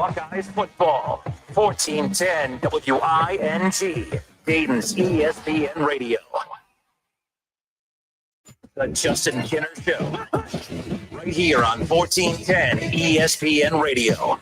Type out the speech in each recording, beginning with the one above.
Buckeyes football, 1410 WING, Dayton's ESPN Radio. The Justin Kinner Show, right here on 1410 ESPN Radio.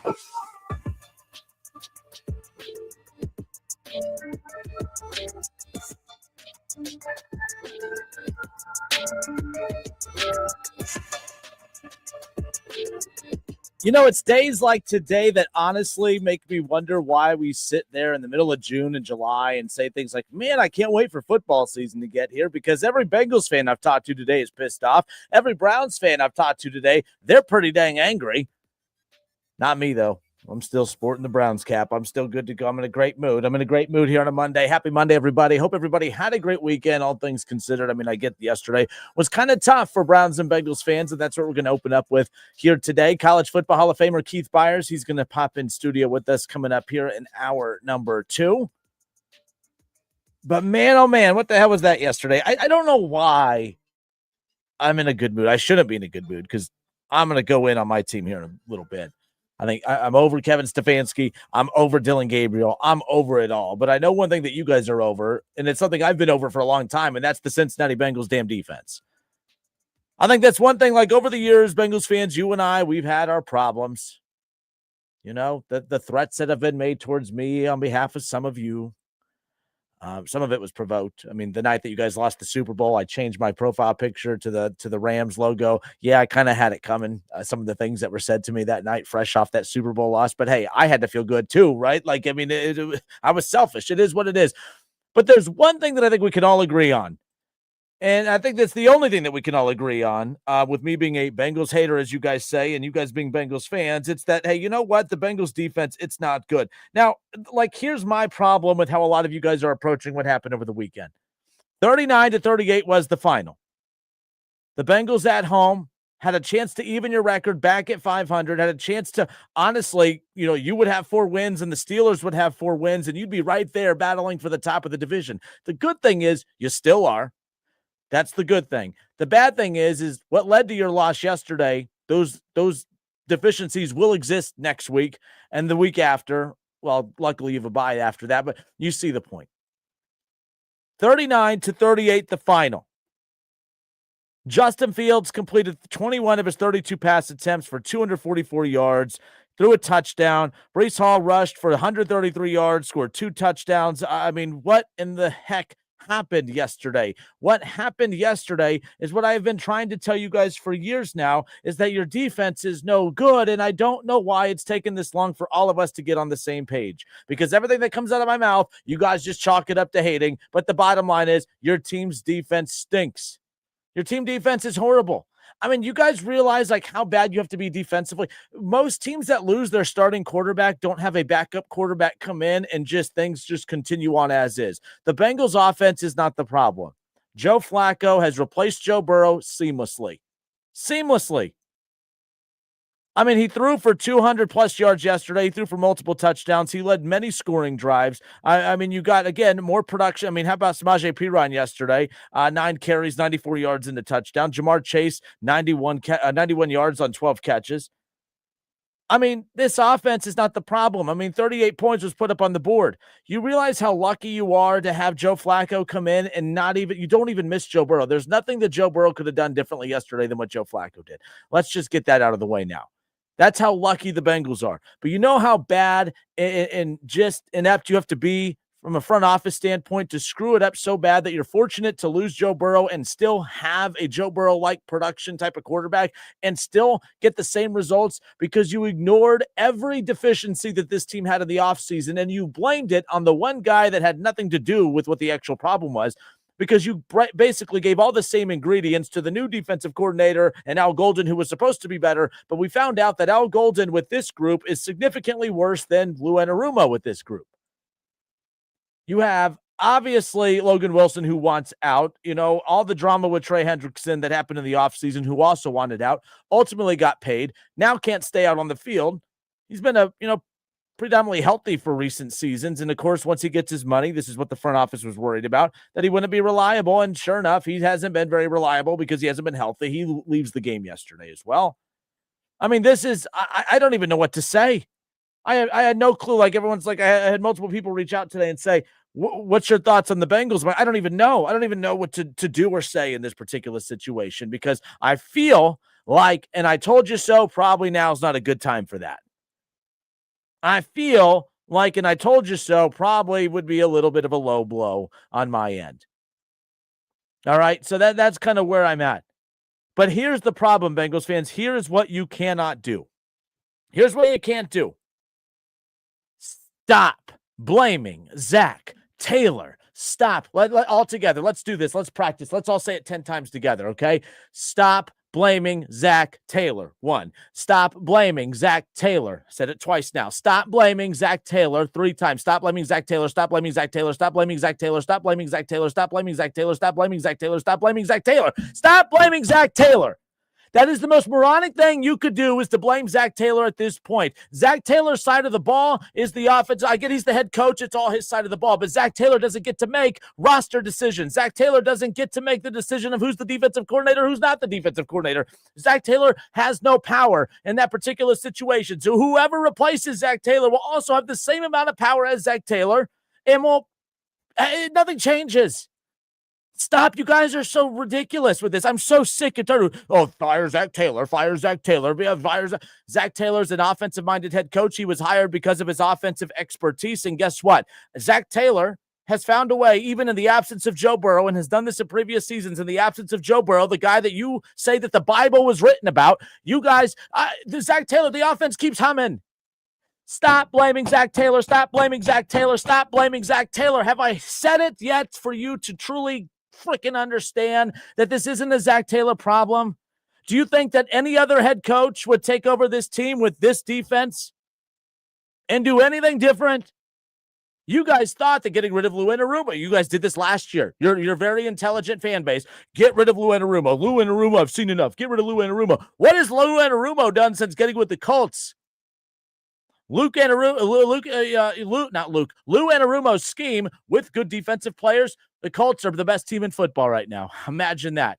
You know, it's days like today that honestly make me wonder why we sit there in the middle of June and July and say things like, man, I can't wait for football season to get here, because every Bengals fan I've talked to today is pissed off. Every Browns fan I've talked to today, they're pretty dang angry. Not me, though. I'm still sporting the Browns cap. I'm still good to go. I'm in a great mood. I'm in a great mood here on a Monday. Happy Monday, everybody. Hope everybody had a great weekend, all things considered. I mean, I get yesterday was kind of tough for Browns and Bengals fans, and that's what we're going to open up with here today. College Football Hall of Famer Keith Byars, he's going to pop in studio with us coming up here in hour number 2. But man, oh man, what the hell was that yesterday? I don't know why I'm in a good mood. I shouldn't be in a good mood because I'm going to go in on my team here in a little bit. I think I'm over Kevin Stefanski. I'm over Dylan Gabriel. I'm over it all. But I know one thing that you guys are over, and it's something I've been over for a long time, and that's the Cincinnati Bengals damn defense. I think that's one thing, like over the years, Bengals fans, you and I, we've had our problems. You know, the threats that have been made towards me on behalf of some of you. Some of it was provoked. I mean, the night that you guys lost the Super Bowl, I changed my profile picture to the Rams logo. Yeah, I kind of had it coming. Some of the things that were said to me that night, fresh off that Super Bowl loss. But hey, I had to feel good too, right? Like, I mean, I was selfish. It is what it is. But there's one thing that I think we can all agree on. And I think that's the only thing that we can all agree on, with me being a Bengals hater, as you guys say, and you guys being Bengals fans. It's that, hey, you know what? The Bengals defense, it's not good. Now, like, here's my problem with how a lot of you guys are approaching what happened over the weekend. 39-38 was the final. The Bengals at home had a chance to even your record back at 500, had a chance to, honestly, you know, you would have 4 wins and the Steelers would have 4 wins, and you'd be right there battling for the top of the division. The good thing is you still are. That's the good thing. The bad thing is what led to your loss yesterday. Those deficiencies will exist next week and the week after. Well, luckily you have a bye after that, but you see the point. 39-38, the final. Justin Fields completed 21 of his 32 pass attempts for 244 yards, threw a touchdown. Breece Hall rushed for 133 yards, scored 2 touchdowns. I mean, what in the heck happened yesterday? What happened yesterday is what I've been trying to tell you guys for years now, is that your defense is no good, and I don't know why it's taken this long for all of us to get on the same page, because everything that comes out of my mouth, you guys just chalk it up to hating, but the bottom line is your team's defense stinks. Your team defense is horrible. I mean, you guys realize like how bad you have to be defensively. Most teams that lose their starting quarterback don't have a backup quarterback come in and just things just continue on as is. The Bengals offense is not the problem. Joe Flacco has replaced Joe Burrow seamlessly. I mean, he threw for 200-plus yards yesterday. He threw for multiple touchdowns. He led many scoring drives. I mean, you got, again, more production. I mean, how about Samaje Perine yesterday? 9 carries, 94 yards in the touchdown. Jamar Chase, 91 yards on 12 catches. I mean, this offense is not the problem. I mean, 38 points was put up on the board. You realize how lucky you are to have Joe Flacco come in and you don't even miss Joe Burrow. There's nothing that Joe Burrow could have done differently yesterday than what Joe Flacco did. Let's just get that out of the way now. That's how lucky the Bengals are. But you know how bad and just inept you have to be from a front office standpoint to screw it up so bad that you're fortunate to lose Joe Burrow and still have a Joe Burrow-like production type of quarterback and still get the same results because you ignored every deficiency that this team had in the offseason and you blamed it on the one guy that had nothing to do with what the actual problem was, because you basically gave all the same ingredients to the new defensive coordinator and Al Golden, who was supposed to be better. But we found out that Al Golden with this group is significantly worse than Lou Anarumo with this group. You have, obviously, Logan Wilson, who wants out. You know, all the drama with Trey Hendrickson that happened in the offseason, who also wanted out, ultimately got paid, now can't stay out on the field. He's been predominantly healthy for recent seasons. And of course, once he gets his money, this is what the front office was worried about, that he wouldn't be reliable. And sure enough, he hasn't been very reliable because he hasn't been healthy. He leaves the game yesterday as well. I mean, this is, I don't even know what to say. I had no clue. Like everyone's like, I had multiple people reach out today and say, what's your thoughts on the Bengals? But I don't even know. I don't even know what to do or say in this particular situation because I feel like, and I told you so, probably now is not a good time for that. I feel like, and I told you so, probably would be a little bit of a low blow on my end. All right. So that's kind of where I'm at. But here's the problem, Bengals fans. Here's what you cannot do. Here's what you can't do. Stop blaming Zach Taylor. Stop. All together. Let's do this. Let's practice. Let's all say it 10 times together, okay? Stop blaming Zach Taylor. 1. Stop blaming Zach Taylor. Said it twice now. Stop blaming Zach Taylor 3 times. Stop blaming Zach Taylor. Stop blaming Zach Taylor. Stop blaming Zach Taylor. Stop blaming Zach Taylor. Stop blaming Zach Taylor. Stop blaming Zach Taylor. Stop blaming Zach Taylor. Stop blaming Zach Taylor. That is the most moronic thing you could do is to blame Zach Taylor at this point. Zach Taylor's side of the ball is the offense. I get he's the head coach. It's all his side of the ball. But Zach Taylor doesn't get to make roster decisions. Zach Taylor doesn't get to make the decision of who's the defensive coordinator, who's not the defensive coordinator. Zach Taylor has no power in that particular situation. So whoever replaces Zach Taylor will also have the same amount of power as Zach Taylor. And nothing changes. Stop. You guys are so ridiculous with this. I'm so sick and tired of, fire Zach Taylor, fire Zach Taylor. Zach Taylor's an offensive-minded head coach. He was hired because of his offensive expertise. And guess what? Zach Taylor has found a way, even in the absence of Joe Burrow, and has done this in previous seasons, in the absence of Joe Burrow, the guy that you say that the Bible was written about. You guys, Zach Taylor, the offense keeps humming. Stop blaming Zach Taylor. Stop blaming Zach Taylor. Stop blaming Zach Taylor. Have I said it yet for you to truly freaking understand that this isn't a Zach Taylor problem? Do you think that any other head coach would take over this team with this defense and do anything different? You guys thought that getting rid of Lou Anarumo, you guys did this last year. You're very intelligent fan base. Get rid of Lou Anarumo. Lou Anarumo, I've seen enough. Get rid of Lou Anarumo. What has Lou Anarumo done since getting with the Colts? Lou Anarumo's scheme with good defensive players, the Colts are the best team in football right now. Imagine that.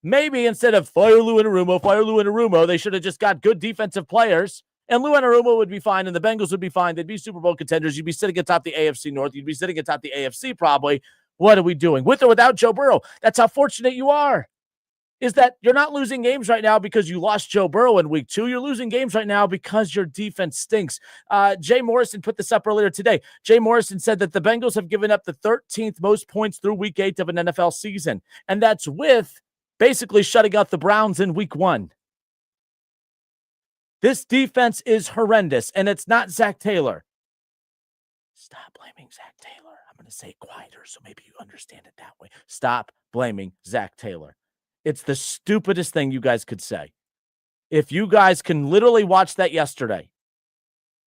Maybe instead of fire Lou Anarumo, they should have just got good defensive players, and Lou Anarumo would be fine, and the Bengals would be fine. They'd be Super Bowl contenders. You'd be sitting atop the AFC North. You'd be sitting atop the AFC probably. What are we doing? With or without Joe Burrow? That's how fortunate you are. Is that you're not losing games right now because you lost Joe Burrow in week 2. You're losing games right now because your defense stinks. Jay Morrison put this up earlier today. Jay Morrison said that the Bengals have given up the 13th most points through week 8 of an NFL season. And that's with basically shutting out the Browns in week 1. This defense is horrendous, and it's not Zach Taylor. Stop blaming Zach Taylor. I'm going to say it quieter so maybe you understand it that way. Stop blaming Zach Taylor. It's the stupidest thing you guys could say. If you guys can literally watch that yesterday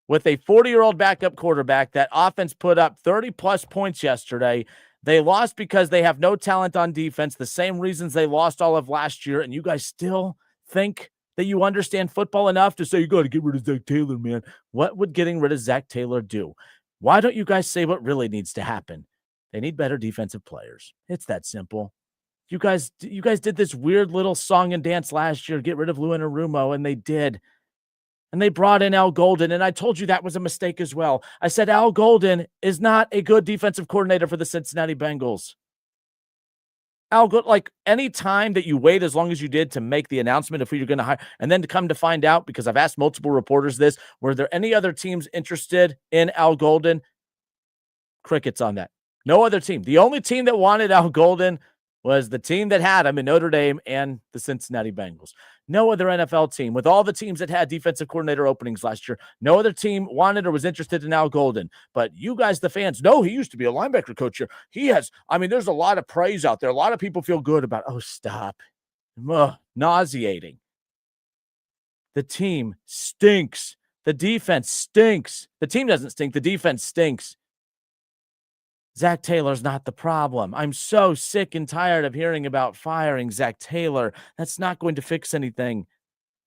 with a 40-year-old backup quarterback, that offense put up 30-plus points yesterday. They lost because they have no talent on defense, the same reasons they lost all of last year, and you guys still think that you understand football enough to say you got to get rid of Zach Taylor, man. What would getting rid of Zach Taylor do? Why don't you guys say what really needs to happen? They need better defensive players. It's that simple. You guys did this weird little song and dance last year, get rid of Lou Anarumo, and they did. And they brought in Al Golden, and I told you that was a mistake as well. I said Al Golden is not a good defensive coordinator for the Cincinnati Bengals. Any time that you wait as long as you did to make the announcement of who you're going to hire, and then to come to find out, because I've asked multiple reporters this, were there any other teams interested in Al Golden? Crickets on that. No other team. The only team that wanted Al Golden was the team that had him in Notre Dame and the Cincinnati Bengals. No other NFL team, with all the teams that had defensive coordinator openings last year, no other team wanted or was interested in Al Golden. But you guys, the fans, know he used to be a linebacker coach here. There's a lot of praise out there. A lot of people feel good about, stop. Nauseating. The team stinks. The defense stinks. The team doesn't stink. The defense stinks. Zach Taylor's not the problem. I'm so sick and tired of hearing about firing Zach Taylor. That's not going to fix anything.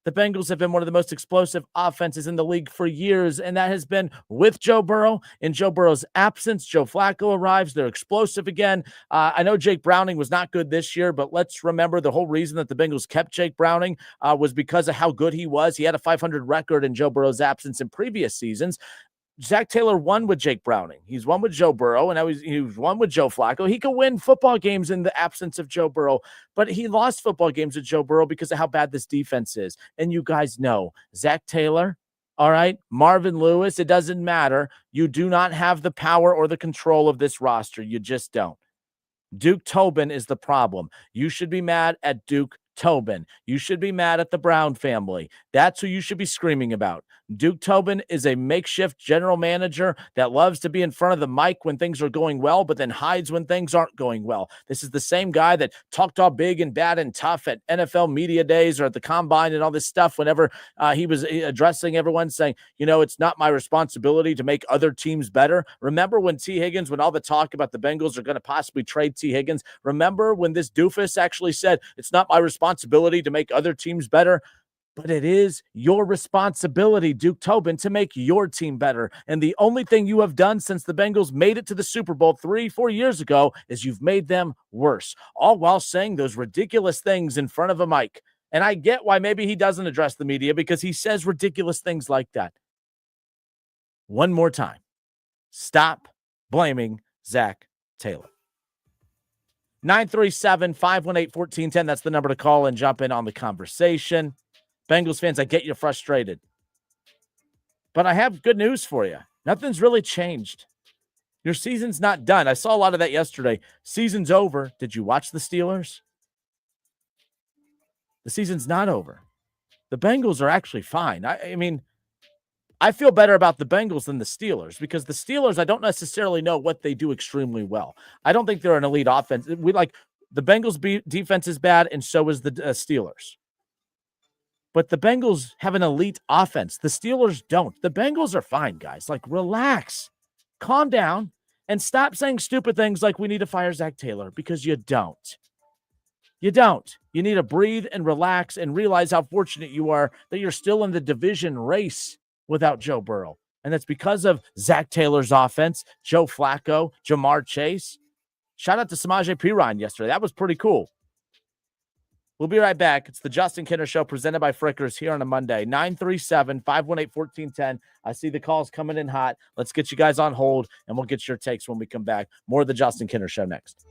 The Bengals have been one of the most explosive offenses in the league for years, and that has been with Joe Burrow. In Joe Burrow's absence, Joe Flacco arrives. They're explosive again. I know Jake Browning was not good this year, but let's remember the whole reason that the Bengals kept Jake Browning was because of how good he was. He had a 500 record in Joe Burrow's absence in previous seasons. Zach Taylor won with Jake Browning. He's won with Joe Burrow, and now he's won with Joe Flacco. He could win football games in the absence of Joe Burrow, but he lost football games with Joe Burrow because of how bad this defense is. And you guys know, Zach Taylor, all right, Marvin Lewis, it doesn't matter. You do not have the power or the control of this roster. You just don't. Duke Tobin is the problem. You should be mad at Duke Tobin. You should be mad at the Brown family. That's who you should be screaming about. Duke Tobin is a makeshift general manager that loves to be in front of the mic when things are going well, but then hides when things aren't going well. This is the same guy that talked all big and bad and tough at NFL media days or at the combine and all this stuff whenever he was addressing everyone saying, it's not my responsibility to make other teams better. Remember when when all the talk about the Bengals are going to possibly trade T. Higgins, remember when this doofus actually said, it's not my responsibility to make other teams better? But it is your responsibility, Duke Tobin, to make your team better. And the only thing you have done since the Bengals made it to the Super Bowl 3-4 years ago is you've made them worse, all while saying those ridiculous things in front of a mic. And I get why maybe he doesn't address the media because he says ridiculous things like that. One more time, stop blaming Zach Taylor. 937-518-1410. That's the number to call and jump in on the conversation. Bengals fans, I get you're frustrated. But I have good news for you. Nothing's really changed. Your season's not done. I saw a lot of that yesterday. Season's over. Did you watch the Steelers? The season's not over. The Bengals are actually fine. I mean, I feel better about the Bengals than the Steelers because the Steelers, I don't necessarily know what they do extremely well. I don't think they're an elite offense. The Bengals defense is bad, and so is the Steelers. But the Bengals have an elite offense. The Steelers don't. The Bengals are fine, guys. Relax, calm down, and stop saying stupid things like we need to fire Zach Taylor because you don't. You don't. You need to breathe and relax and realize how fortunate you are that you're still in the division race without Joe Burrow. And that's because of Zach Taylor's offense, Joe Flacco, Jamar Chase. Shout out to Samaje Perine yesterday. That was pretty cool. We'll be right back. It's the Justin Kinner Show presented by Frickers here on a Monday. 937-518-1410. I see the calls coming in hot. Let's get you guys on hold, and we'll get your takes when we come back. More of the Justin Kinner Show next.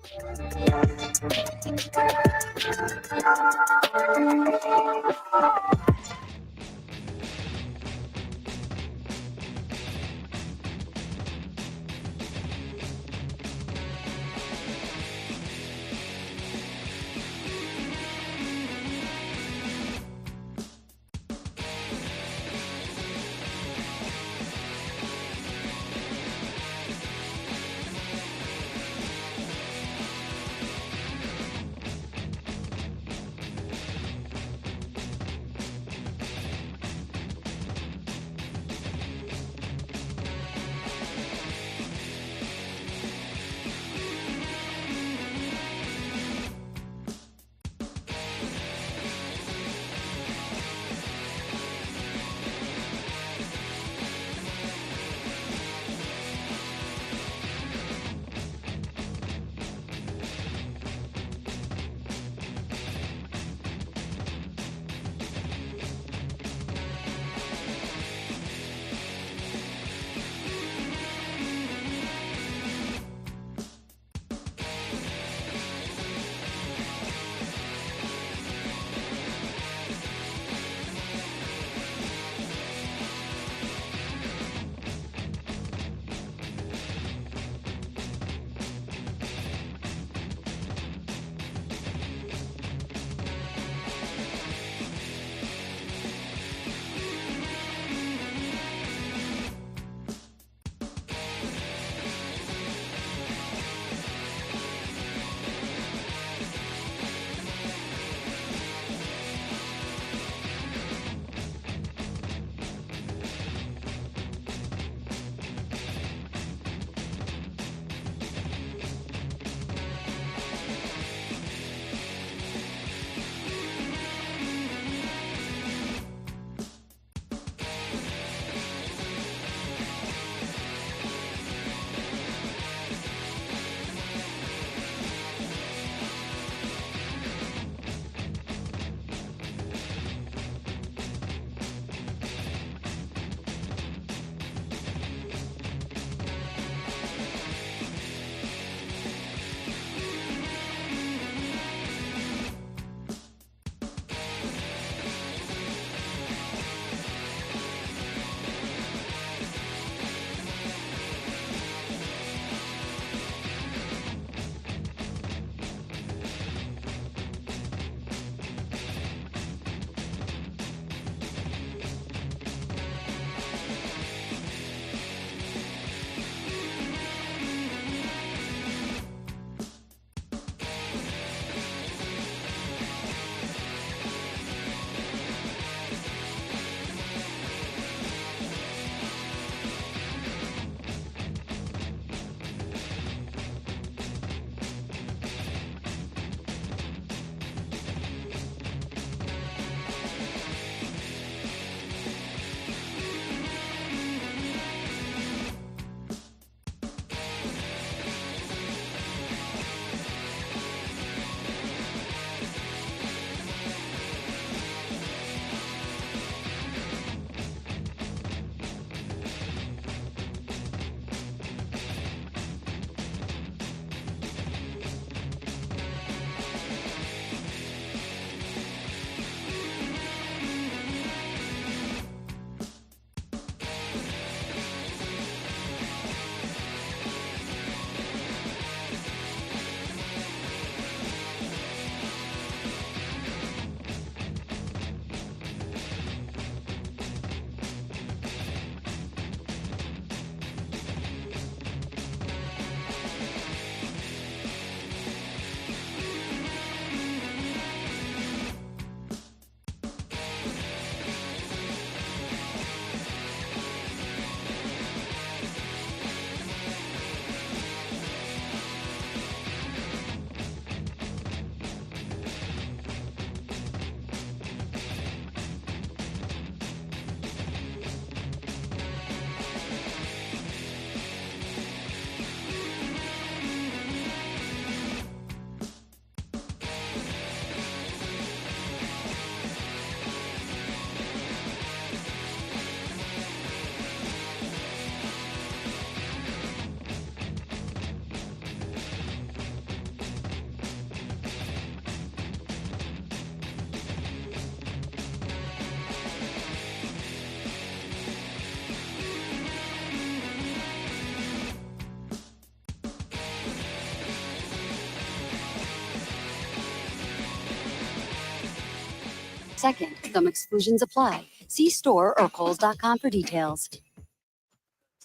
2nd. Some exclusions apply. See store or Kohl's.com for details.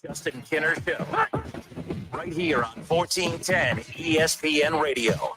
Justin Kinner Show. Right here on 1410 ESPN Radio.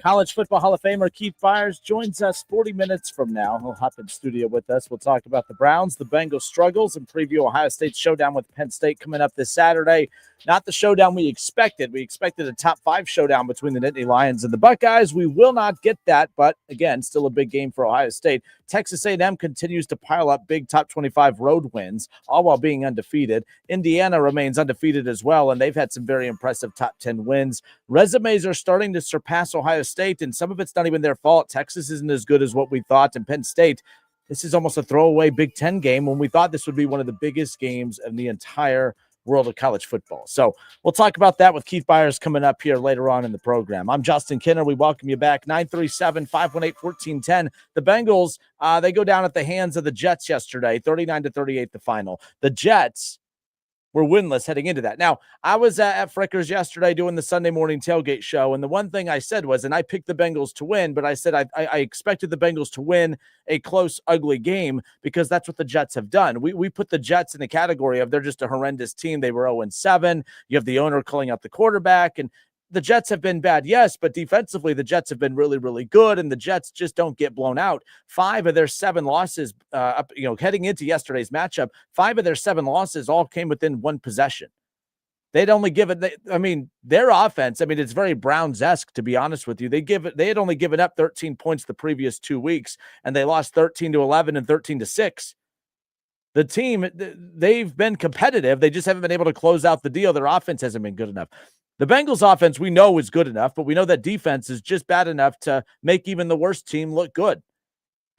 College Football Hall of Famer Keith Byars joins us 40 minutes from now. He'll hop in studio with us. We'll talk about the Browns, the Bengals struggles, and preview Ohio State's showdown with Penn State coming up this Saturday. Not the showdown we expected. We expected a top 5 showdown between the Nittany Lions and the Buckeyes. We will not get that, but again, still a big game for Ohio State. Texas A&M continues to pile up big top 25 road wins, all while being undefeated. Indiana remains undefeated as well, and they've had some very impressive top 10 wins. Resumes are starting to surpass Ohio State, and some of it's not even their fault. Texas isn't as good as what we thought, and Penn State, this is almost a throwaway Big Ten game when we thought this would be one of the biggest games in the entire world of college football. So we'll talk about that with Keith Byars coming up here later on in the program. I'm Justin Kinner. We welcome you back. 937-518-1410. The Bengals, they go down at the hands of the Jets yesterday, 39-38 the final. The Jets were winless heading into that. Now, I was at Fricker's yesterday doing the Sunday morning tailgate show, and the one thing I said was, and I picked the Bengals to win, but I said I expected the Bengals to win a close, ugly game because that's what the Jets have done. We put the Jets in the category of they're just a horrendous team. They were 0-7. You have the owner calling out the quarterback, and the Jets have been bad, yes, but defensively, the Jets have been really, really good, and the Jets just don't get blown out. 5 of their 7 losses, heading into yesterday's matchup, 5 of their 7 losses all came within one possession. They'd only given, their offense, it's very Browns-esque, to be honest with you. They had only given up 13 points the previous 2 weeks, and they lost 13-11 and 13-6. The team, they've been competitive. They just haven't been able to close out the deal. Their offense hasn't been good enough. The Bengals offense we know is good enough, but we know that defense is just bad enough to make even the worst team look good.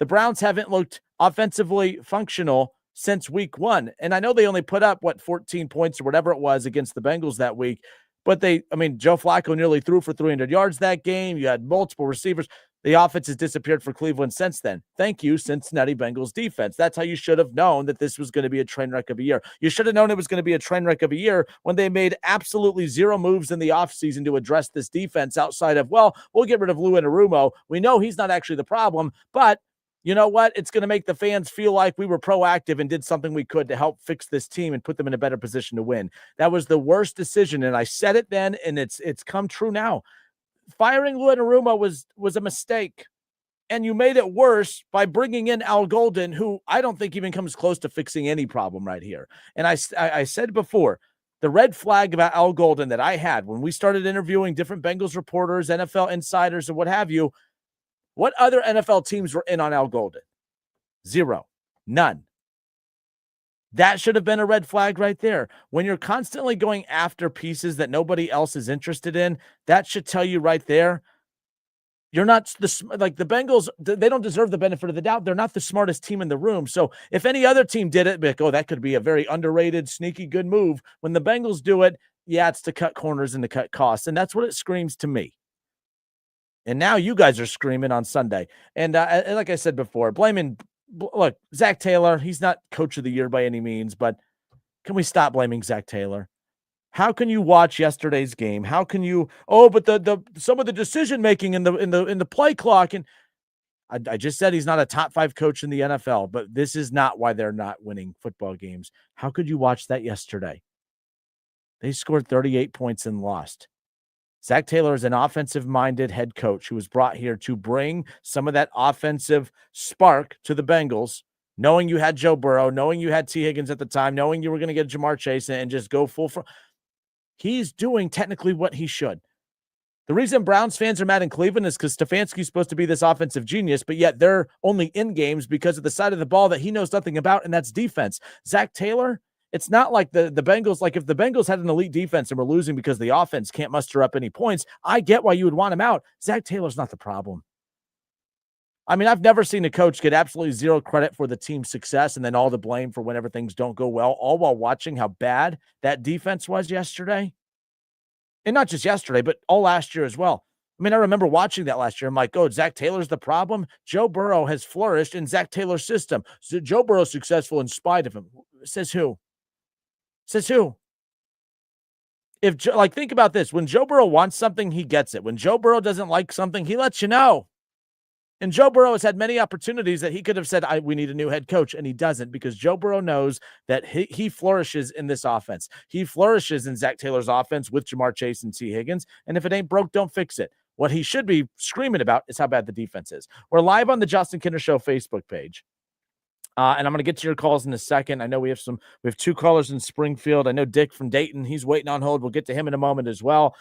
The Browns haven't looked offensively functional since week 1. And I know they only put up, 14 points or whatever it was against the Bengals that week. But Joe Flacco nearly threw for 300 yards that game. You had multiple receivers. The offense has disappeared for Cleveland since then. Thank you, Cincinnati Bengals defense. That's how you should have known that this was going to be a train wreck of a year. You should have known it was going to be a train wreck of a year when they made absolutely zero moves in the offseason to address this defense outside of, we'll get rid of Lou Anarumo. We know he's not actually the problem, but you know what? It's going to make the fans feel like we were proactive and did something we could to help fix this team and put them in a better position to win. That was the worst decision, and I said it then, and it's come true now. Firing Lou Anarumo was a mistake, and you made it worse by bringing in Al Golden, who I don't think even comes close to fixing any problem right here. And I said before, the red flag about Al Golden that I had when we started interviewing different Bengals reporters, NFL insiders, and what have you, what other NFL teams were in on Al Golden? 0. None. That should have been a red flag right there. When you're constantly going after pieces that nobody else is interested in, that should tell you right there, you're not the Bengals, they don't deserve the benefit of the doubt. They're not the smartest team in the room. So if any other team did it, that could be a very underrated, sneaky good move. When the Bengals do it, it's to cut corners and to cut costs. And that's what it screams to me. And now you guys are screaming on Sunday. And like I said before, look, Zach Taylor, he's not coach of the year by any means, but can we stop blaming Zach Taylor? How can you watch yesterday's game? How can you, but the some of the decision making in the play clock, and I just said he's not a top 5 coach in the NFL, but this is not why they're not winning football games. How could you watch that yesterday? They scored 38 points and lost. Zach Taylor is an offensive-minded head coach who was brought here to bring some of that offensive spark to the Bengals, knowing you had Joe Burrow, knowing you had T. Higgins at the time, knowing you were going to get Jamar Chase and just go full front. He's doing technically what he should. The reason Browns fans are mad in Cleveland is because Stefanski's supposed to be this offensive genius, but yet they're only in games because of the side of the ball that he knows nothing about, and that's defense. Zach Taylor, it's not like the Bengals, like if the Bengals had an elite defense and were losing because the offense can't muster up any points, I get why you would want him out. Zach Taylor's not the problem. I've never seen a coach get absolutely zero credit for the team's success and then all the blame for whenever things don't go well, all while watching how bad that defense was yesterday. And not just yesterday, but all last year as well. I remember watching that last year. I'm like, Zach Taylor's the problem. Joe Burrow has flourished in Zach Taylor's system. So Joe Burrow's successful in spite of him. Says who? Says who? Think about this. When Joe Burrow wants something, he gets it. When Joe Burrow doesn't like something, he lets you know. And Joe Burrow has had many opportunities that he could have said, we need a new head coach, and he doesn't, because Joe Burrow knows that he flourishes in this offense. He flourishes in Zach Taylor's offense with Jamar Chase and T. Higgins, and if it ain't broke, don't fix it. What he should be screaming about is how bad the defense is. We're live on the Justin Kinner Show Facebook page. And I'm going to get to your calls in a second. I know we have two callers in Springfield. I know Dick from Dayton, he's waiting on hold. We'll get to him in a moment as well.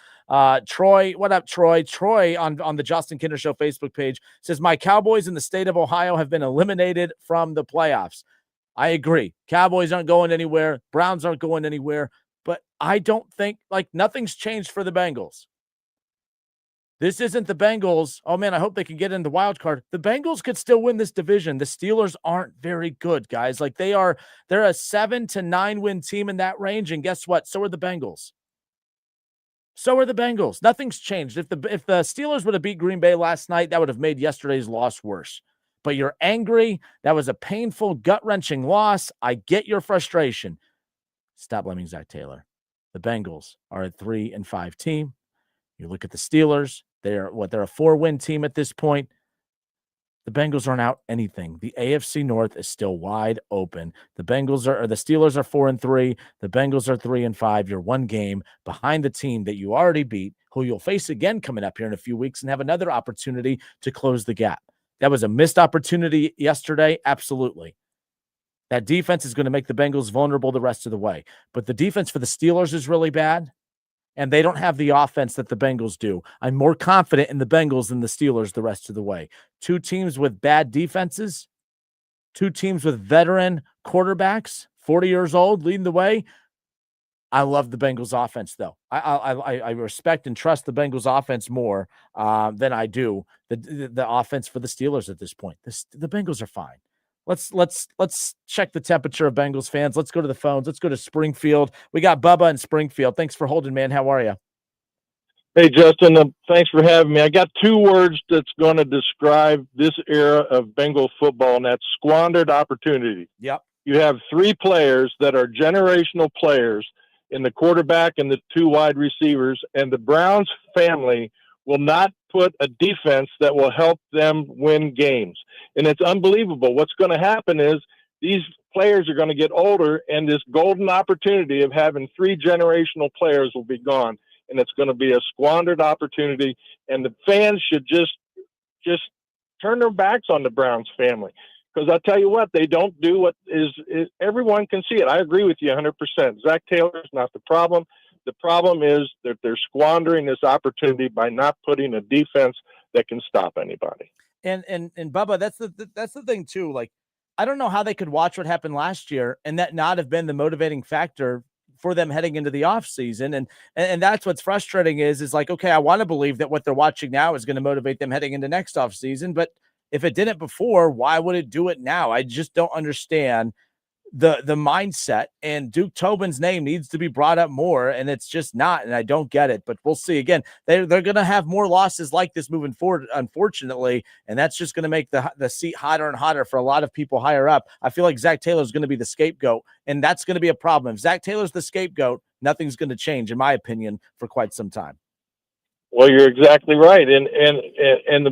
Troy, what up, Troy? Troy on the Justin Kinner Show Facebook page says, my Cowboys in the state of Ohio have been eliminated from the playoffs. I agree. Cowboys aren't going anywhere. Browns aren't going anywhere. But I don't think, nothing's changed for the Bengals. This isn't the Bengals. Oh, man, I hope they can get in the wild card. The Bengals could still win this division. The Steelers aren't very good, guys. They're a 7 to 9 win team in that range. And guess what? So are the Bengals. Nothing's changed. If the Steelers would have beat Green Bay last night, that would have made yesterday's loss worse. But you're angry. That was a painful, gut-wrenching loss. I get your frustration. Stop blaming Zach Taylor. The Bengals are a 3-5 team. You look at the Steelers, they're a 4-win team at this point. The Bengals aren't out anything. The AFC North is still wide open. The Steelers are 4-3. The Bengals are 3-5. You're one game behind the team that you already beat, who you'll face again coming up here in a few weeks and have another opportunity to close the gap. That was a missed opportunity yesterday. Absolutely. That defense is going to make the Bengals vulnerable the rest of the way. But the defense for the Steelers is really bad. And they don't have the offense that the Bengals do. I'm more confident in the Bengals than the Steelers the rest of the way. Two teams with bad defenses, two teams with veteran quarterbacks, 40 years old, leading the way. I love the Bengals offense, though. I respect and trust the Bengals offense more than I do the offense for the Steelers at this point. The Bengals are fine. Let's check the temperature of Bengals fans. Let's go to the phones. Let's go to Springfield. We got Bubba in Springfield. Thanks for holding, man. How are you? Hey, Justin, thanks for having me. I got two words that's going to describe this era of Bengal football, and that's squandered opportunity. Yep. You have three players that are generational players in the quarterback and the two wide receivers, and the Browns family will not put a defense that will help them win games. And it's unbelievable. What's going to happen is these players are going to get older, and this golden opportunity of having three generational players will be gone. And it's going to be a squandered opportunity. And the fans should just turn their backs on the Browns family. Because I'll tell you what, they don't do what is everyone can see it. I agree with you 100%. Zach Taylor's not the problem. The problem is that they're squandering this opportunity by not putting a defense that can stop anybody. And Bubba, that's the thing too. I don't know how they could watch what happened last year and that not have been the motivating factor for them heading into the offseason. And that's what's frustrating is okay, I want to believe that what they're watching now is going to motivate them heading into next offseason. But if it didn't before, why would it do it now? I just don't understand the mindset, and Duke Tobin's name needs to be brought up more, and it's just not, and I don't get it. But we'll see. Again, they're going to have more losses like this moving forward, unfortunately, and that's just going to make the seat hotter and hotter for a lot of people higher up. I feel like Zach Taylor is going to be the scapegoat, and that's going to be a problem. If Zach Taylor's the scapegoat, nothing's going to change, in my opinion, for quite some time. Well, you're exactly right, and the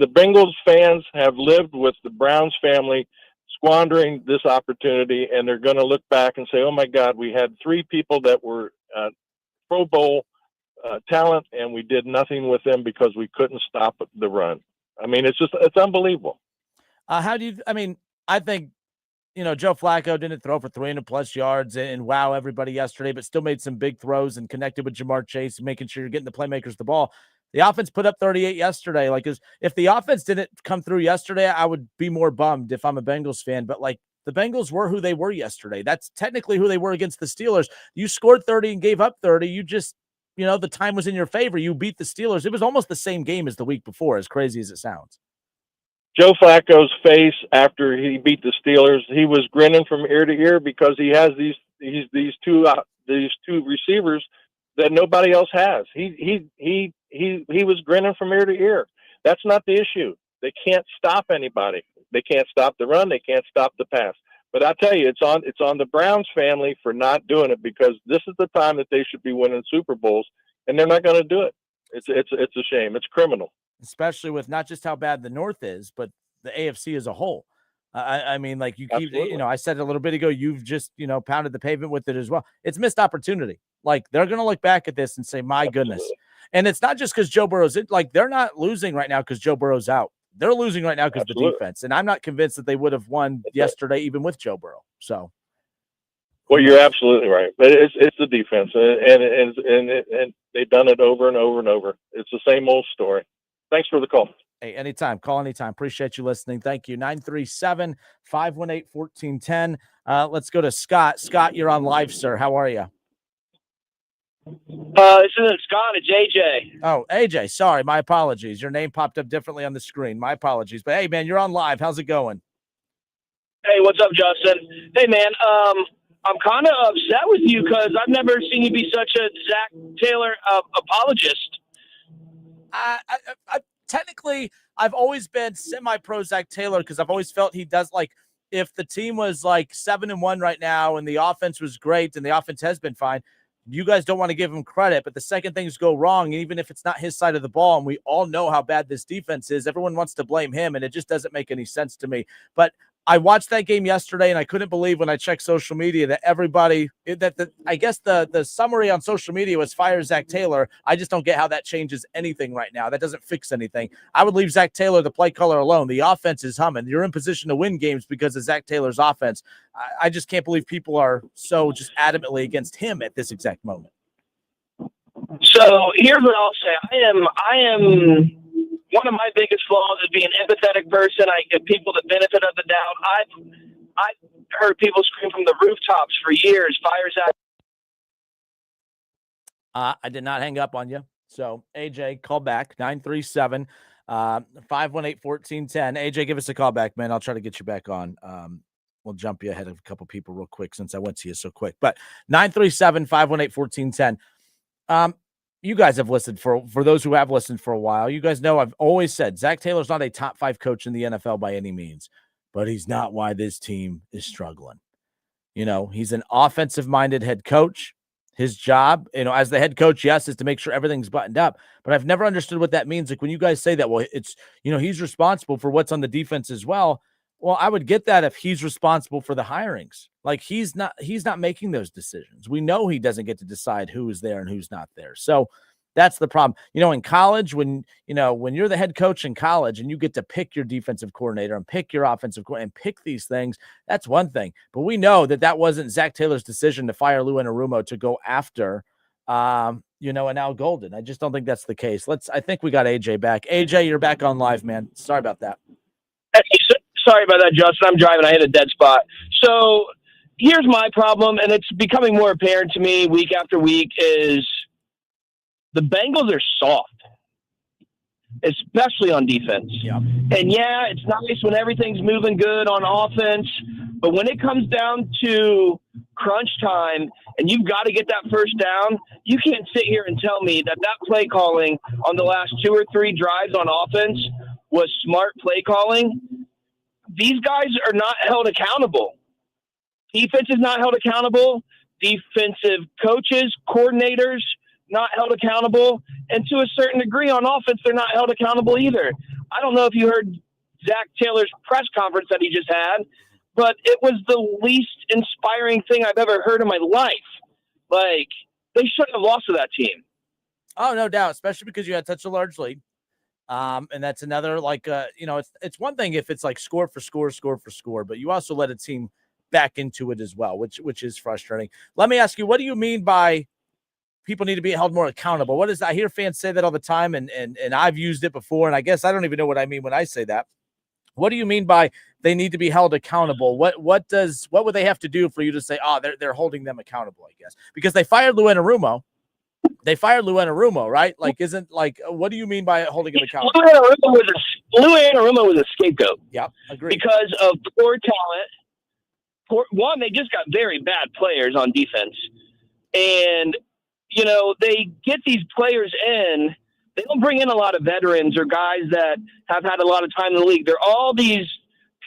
Bengals fans have lived with the Browns family squandering this opportunity, and they're going to look back and say, oh my God, we had three people that were Pro Bowl talent, and we did nothing with them because we couldn't stop the run. I mean, it's unbelievable. I think, Joe Flacco didn't throw for 300+ yards and wow everybody yesterday, but still made some big throws and connected with Jamar Chase, making sure you're getting the playmakers the ball. The offense put up 38 yesterday. If the offense didn't come through yesterday, I would be more bummed if I'm a Bengals fan. But the Bengals were who they were yesterday. That's technically who they were against the Steelers. You scored 30 and gave up 30. You just, the time was in your favor. You beat the Steelers. It was almost the same game as the week before, as crazy as it sounds. Joe Flacco's face after he beat the Steelers, he was grinning from ear to ear because he has these two receivers that nobody else has. He was grinning from ear to ear. That's not the issue. They can't stop anybody. They can't stop the run. They can't stop the pass. But I tell you, it's on the Browns family for not doing it, because this is the time that they should be winning Super Bowls, and they're not going to do it. It's a shame. It's criminal. Especially with not just how bad the North is, but the AFC as a whole. I mean, like you keep, Absolutely. I said a little bit ago, you've just, pounded the pavement with it as well. It's missed opportunity. Like they're going to look back at this and say, my goodness. And it's not just because Joe Burrow's in, like they're not losing right now because Joe Burrow's out. They're losing right now because of the defense. And I'm not convinced that they would have won yesterday, even with Joe Burrow. So. Well, you're absolutely right. But it's the defense, and they've done it over and over and over. It's the same old story. Thanks for the call. Hey, anytime. Call anytime. Appreciate you listening. Thank you. 937-518-1410. Let's go to Scott. Scott, you're on live, sir. How are you? This isn't Scott, it's AJ. Oh, AJ. Sorry. My apologies. Your name popped up differently on the screen. My apologies. But, hey, man, you're on live. How's it going? Hey, what's up, Justin? Hey, man, I'm kind of upset with you because I've never seen you be such a Zach Taylor apologist. Technically, I've always been semi-pro Zach Taylor because I've always felt he does, like, if the team was like 7-1 right now and the offense was great and the offense has been fine, you guys don't want to give him credit. But the second things go wrong, even if it's not his side of the ball, and we all know how bad this defense is, everyone wants to blame him, and it just doesn't make any sense to me. But I watched that game yesterday, and I couldn't believe when I checked social media that everybody I guess the summary on social media was fire Zach Taylor. I just don't get how that changes anything right now. That doesn't fix anything. I would leave Zach Taylor, the play caller, alone. The offense is humming. You're in position to win games because of Zach Taylor's offense. I just can't believe people are so just adamantly against him at this exact moment. So here's what I'll say. I am one of my biggest flaws is being an empathetic person. I give people the benefit of the doubt. I've heard people scream from the rooftops for years, fire Zach. I did not hang up on you. So, AJ, call back, 937-518-1410. AJ, give us a call back, man. I'll try to get you back on. We'll jump you ahead of a couple people real quick since I went to you so quick. But 937-518-1410. You guys have listened for those who have listened for a while. You guys know I've always said Zach Taylor's not a top 5 coach in the NFL by any means, but he's not why this team is struggling. He's an offensive-minded head coach. His job, as the head coach, yes, is to make sure everything's buttoned up. But I've never understood what that means. Like when you guys say that, well, it's, he's responsible for what's on the defense as well. Well, I would get that if he's responsible for the hirings. Like he's not making those decisions. We know he doesn't get to decide who is there and who's not there. So that's the problem. In college, when you're the head coach in college and you get to pick your defensive coordinator and pick your offensive coordinator and pick these things, that's one thing. But we know that wasn't Zach Taylor's decision to fire Lou Anarumo to go after, an Al Golden. I just don't think that's the case. I think we got AJ back. AJ, you're back on live, man. Sorry about that. Sorry about that, Justin. I'm driving. I hit a dead spot. So here's my problem, and it's becoming more apparent to me week after week, is the Bengals are soft, especially on defense. Yeah. And, yeah, it's nice when everything's moving good on offense, but when it comes down to crunch time and you've got to get that first down, you can't sit here and tell me that play calling on the last 2 or 3 drives on offense was smart play calling. These guys are not held accountable. Defense is not held accountable. Defensive coaches, coordinators, not held accountable. And to a certain degree on offense, they're not held accountable either. I don't know if you heard Zach Taylor's press conference that he just had, but it was the least inspiring thing I've ever heard in my life. Like, they shouldn't have lost to that team. Oh, no doubt, especially because you had such a large lead. And that's another, it's one thing if it's like score for score, but you also let a team back into it as well, which is frustrating. Let me ask you, what do you mean by people need to be held more accountable? What is that? I hear fans say that all the time, and I've used it before, and I guess I don't even know what I mean when I say that. What do you mean by they need to be held accountable? What would they have to do for you to say, they're holding them accountable, I guess? Because they fired Lou Anarumo. Right? What do you mean by holding him accountable? Lou Anarumo was a scapegoat. Yeah, agreed. Because of poor talent. One, they just got very bad players on defense. And, they get these players in. They don't bring in a lot of veterans or guys that have had a lot of time in the league. They're all these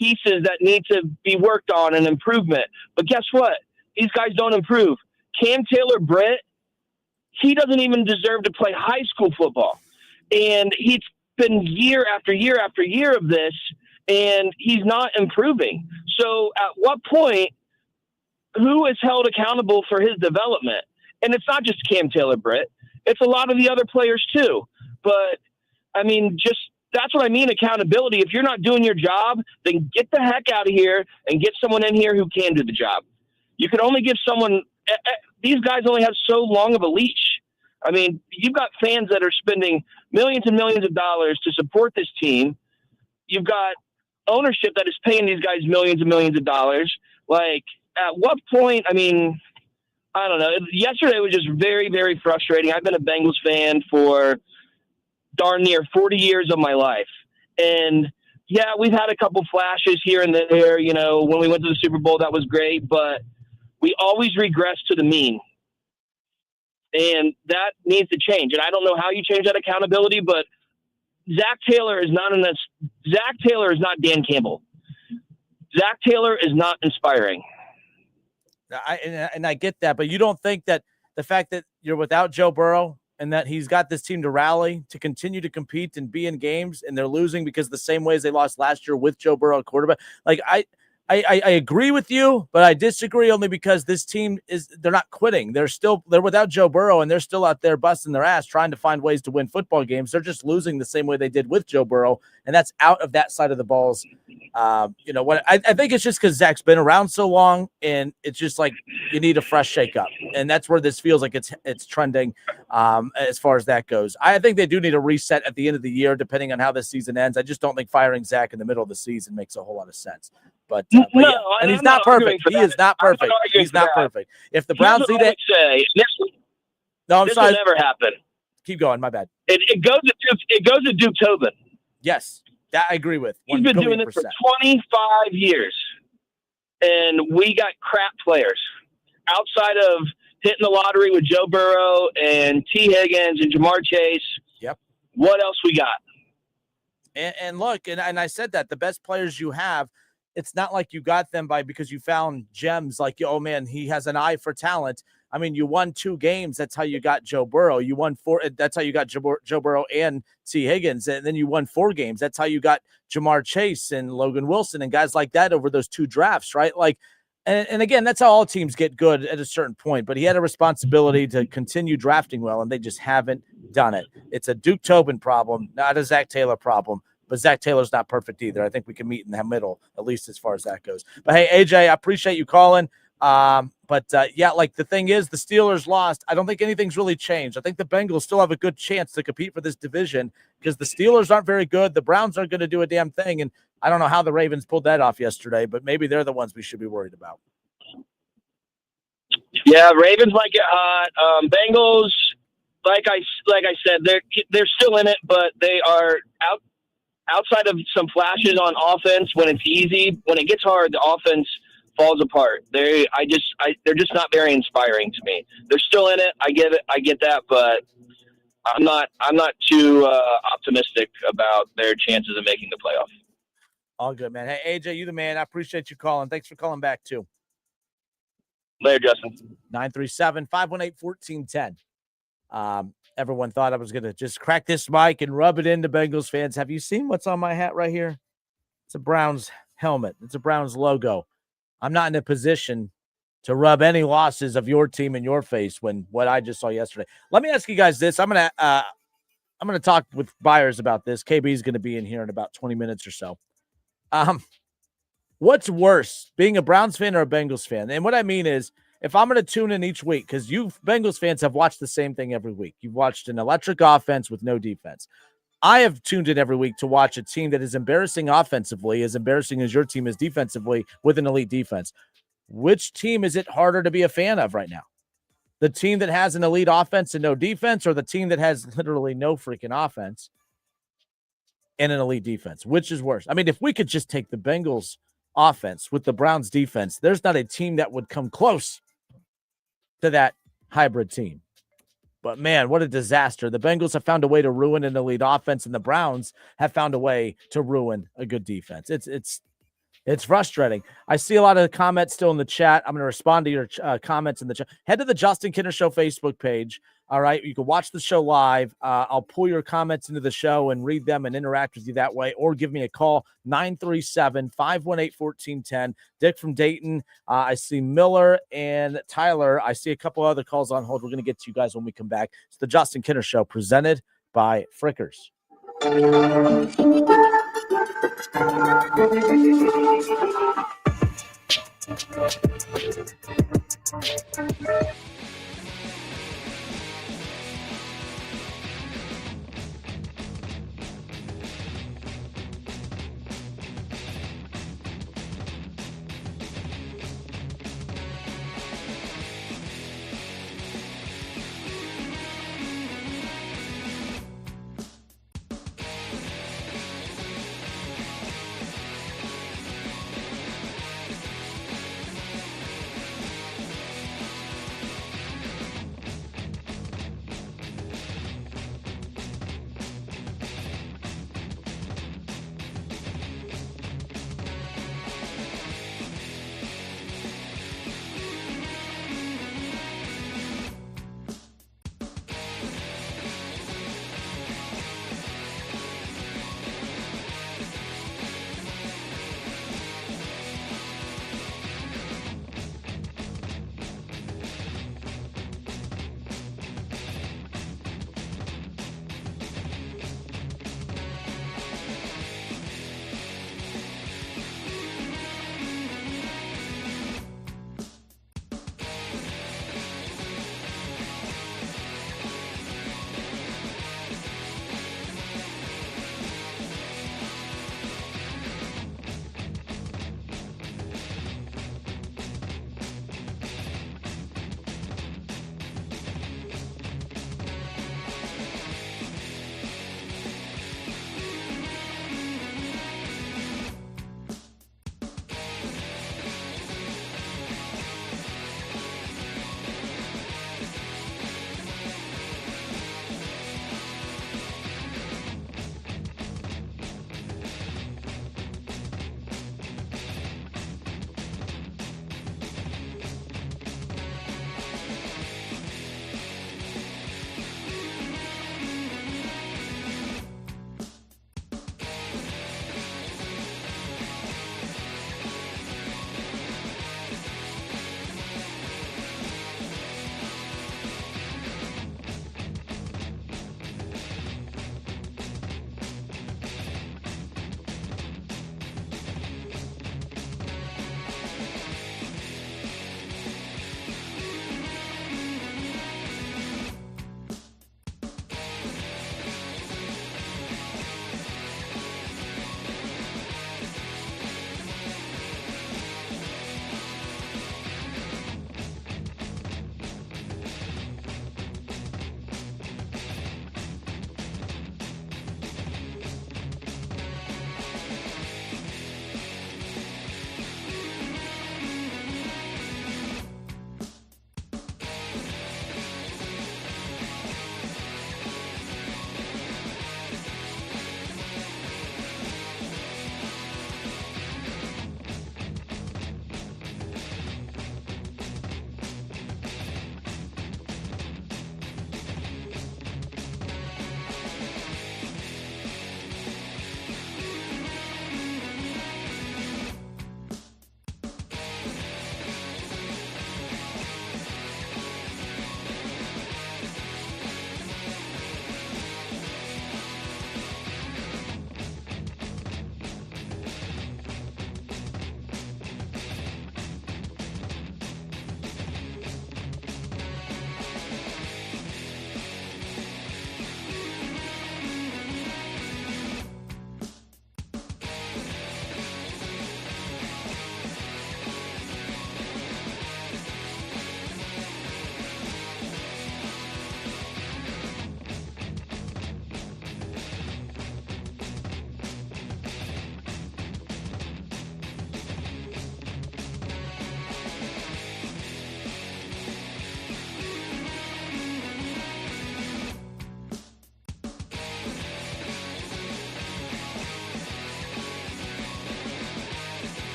pieces that need to be worked on and improvement. But guess what? These guys don't improve. Cam Taylor-Britt, he doesn't even deserve to play high school football. And he's been year after year after year of this, and he's not improving. So at what point, who is held accountable for his development? And it's not just Cam Taylor-Britt. It's a lot of the other players too. But, I mean, just that's what I mean, accountability. If you're not doing your job, then get the heck out of here and get someone in here who can do the job. You can only give someone – these guys only have so long of a leash. I mean, you've got fans that are spending millions and millions of dollars to support this team. You've got ownership that is paying these guys millions and millions of dollars. Like, at what point, I mean, I don't know. Yesterday was just very, very frustrating. I've been a Bengals fan for darn near 40 years of my life. And, yeah, we've had a couple flashes here and there. You know, when we went to the Super Bowl, that was great. But we always regress to the mean. And that needs to change. And I don't know how you change that accountability, but Zach Taylor is not Dan Campbell. Zach Taylor is not inspiring. I get that, but you don't think that the fact that you're without Joe Burrow and that he's got this team to rally to continue to compete and be in games, and they're losing because the same way as they lost last year with Joe Burrow at quarterback. Like I agree with you, but I disagree only because this team they're not quitting. They're without Joe Burrow, and they're still out there busting their ass trying to find ways to win football games. They're just losing the same way they did with Joe Burrow, and that's out of that side of the balls. You know what? I think it's just because Zach's been around so long, and it's just like you need a fresh shakeup, and that's where this feels like it's trending as far as that goes. I think they do need a reset at the end of the year, depending on how this season ends. I just don't think firing Zach in the middle of the season makes a whole lot of sense. But no, yeah. And he's not perfect. He is not perfect. He's not perfect. If the Browns need it, no, I'm this sorry. will never happen. Keep going. My bad. It goes to Duke Tobin. Yes, that I agree with. He's been doing this for 25 years, and we got crap players outside of hitting the lottery with Joe Burrow and T. Higgins and Jamar Chase. Yep. What else we got? And look, and I said that the best players you have. It's not like you got them because you found gems like, oh, man, he has an eye for talent. I mean, you won 2 games. That's how you got Joe Burrow. You won 4. That's how you got Joe Burrow and T. Higgins. And then you won 4 games. That's how you got Jamar Chase and Logan Wilson and guys like that over those 2 drafts, right? Like, and again, that's how all teams get good at a certain point. But he had a responsibility to continue drafting well, and they just haven't done it. It's a Duke Tobin problem, not a Zach Taylor problem. But Zach Taylor's not perfect either. I think we can meet in the middle, at least as far as that goes. But, hey, AJ, I appreciate you calling. Yeah, like the thing is, the Steelers lost. I don't think anything's really changed. I think the Bengals still have a good chance to compete for this division because the Steelers aren't very good. The Browns aren't going to do a damn thing. And I don't know how the Ravens pulled that off yesterday, but maybe they're the ones we should be worried about. Yeah, Ravens might get hot. Bengals, like I said, they're still in it, but they are outside of some flashes on offense. When it's easy, when it gets hard, the offense falls apart. They're just not very inspiring to me. They're still in it. I get it. I get that, but I'm not too optimistic about their chances of making the playoff. All good, man. Hey, AJ, you the man. I appreciate you calling. Thanks for calling back too. Later, Justin. 937-518-1410. Everyone thought I was going to just crack this mic and rub it into Bengals fans. Have you seen what's on my hat right here? It's a Browns helmet. It's a Browns logo. I'm not in a position to rub any losses of your team in your face when what I just saw yesterday. Let me ask you guys this. I'm going to talk with Byars about this. KB is going to be in here in about 20 minutes or so. What's worse, being a Browns fan or a Bengals fan? And what I mean is, if I'm going to tune in each week, because you Bengals fans have watched the same thing every week. You've watched an electric offense with no defense. I have tuned in every week to watch a team that is embarrassing offensively, as embarrassing as your team is defensively, with an elite defense. Which team is it harder to be a fan of right now? The team that has an elite offense and no defense, or the team that has literally no freaking offense and an elite defense? Which is worse? I mean, if we could just take the Bengals offense with the Browns defense, there's not a team that would come close to that hybrid team. But man, what a disaster. The Bengals have found a way to ruin an elite offense, and the Browns have found a way to ruin a good defense. It's It's frustrating. I see a lot of the comments still in the chat. I'm going to respond to your comments in the chat. Head to the Justin Kinner Show Facebook page. All right. You can watch the show live. I'll pull your comments into the show and read them and interact with you that way, or give me a call, 937-518-1410. Dick from Dayton. I see Miller and Tyler. I see a couple other calls on hold. We're going to get to you guys when we come back. It's the Justin Kinner Show presented by Frickers.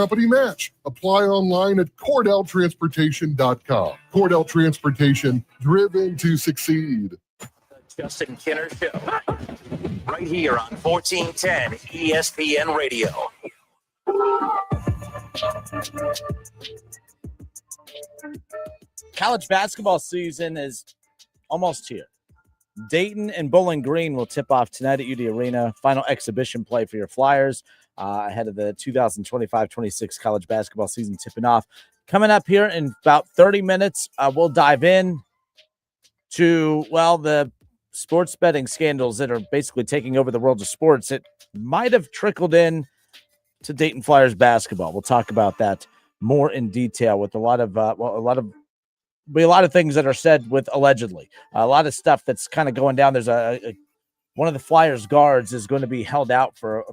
company match. Apply online at CordellTransportation.com. Cordell Transportation, driven to succeed. Justin Kinner Show. Right here on 1410 ESPN Radio. College basketball season is almost here. Dayton and Bowling Green will tip off tonight at UD Arena. Final exhibition play for your Flyers ahead of the 2025-26 college basketball season tipping off. Coming up here in about 30 minutes, we'll dive in to, the sports betting scandals that are basically taking over the world of sports. It might have trickled in to Dayton Flyers basketball. We'll talk about that more in detail with a lot of things that are said with allegedly. A lot of stuff that's kind of going down. There's one of the Flyers guards is going to be held out for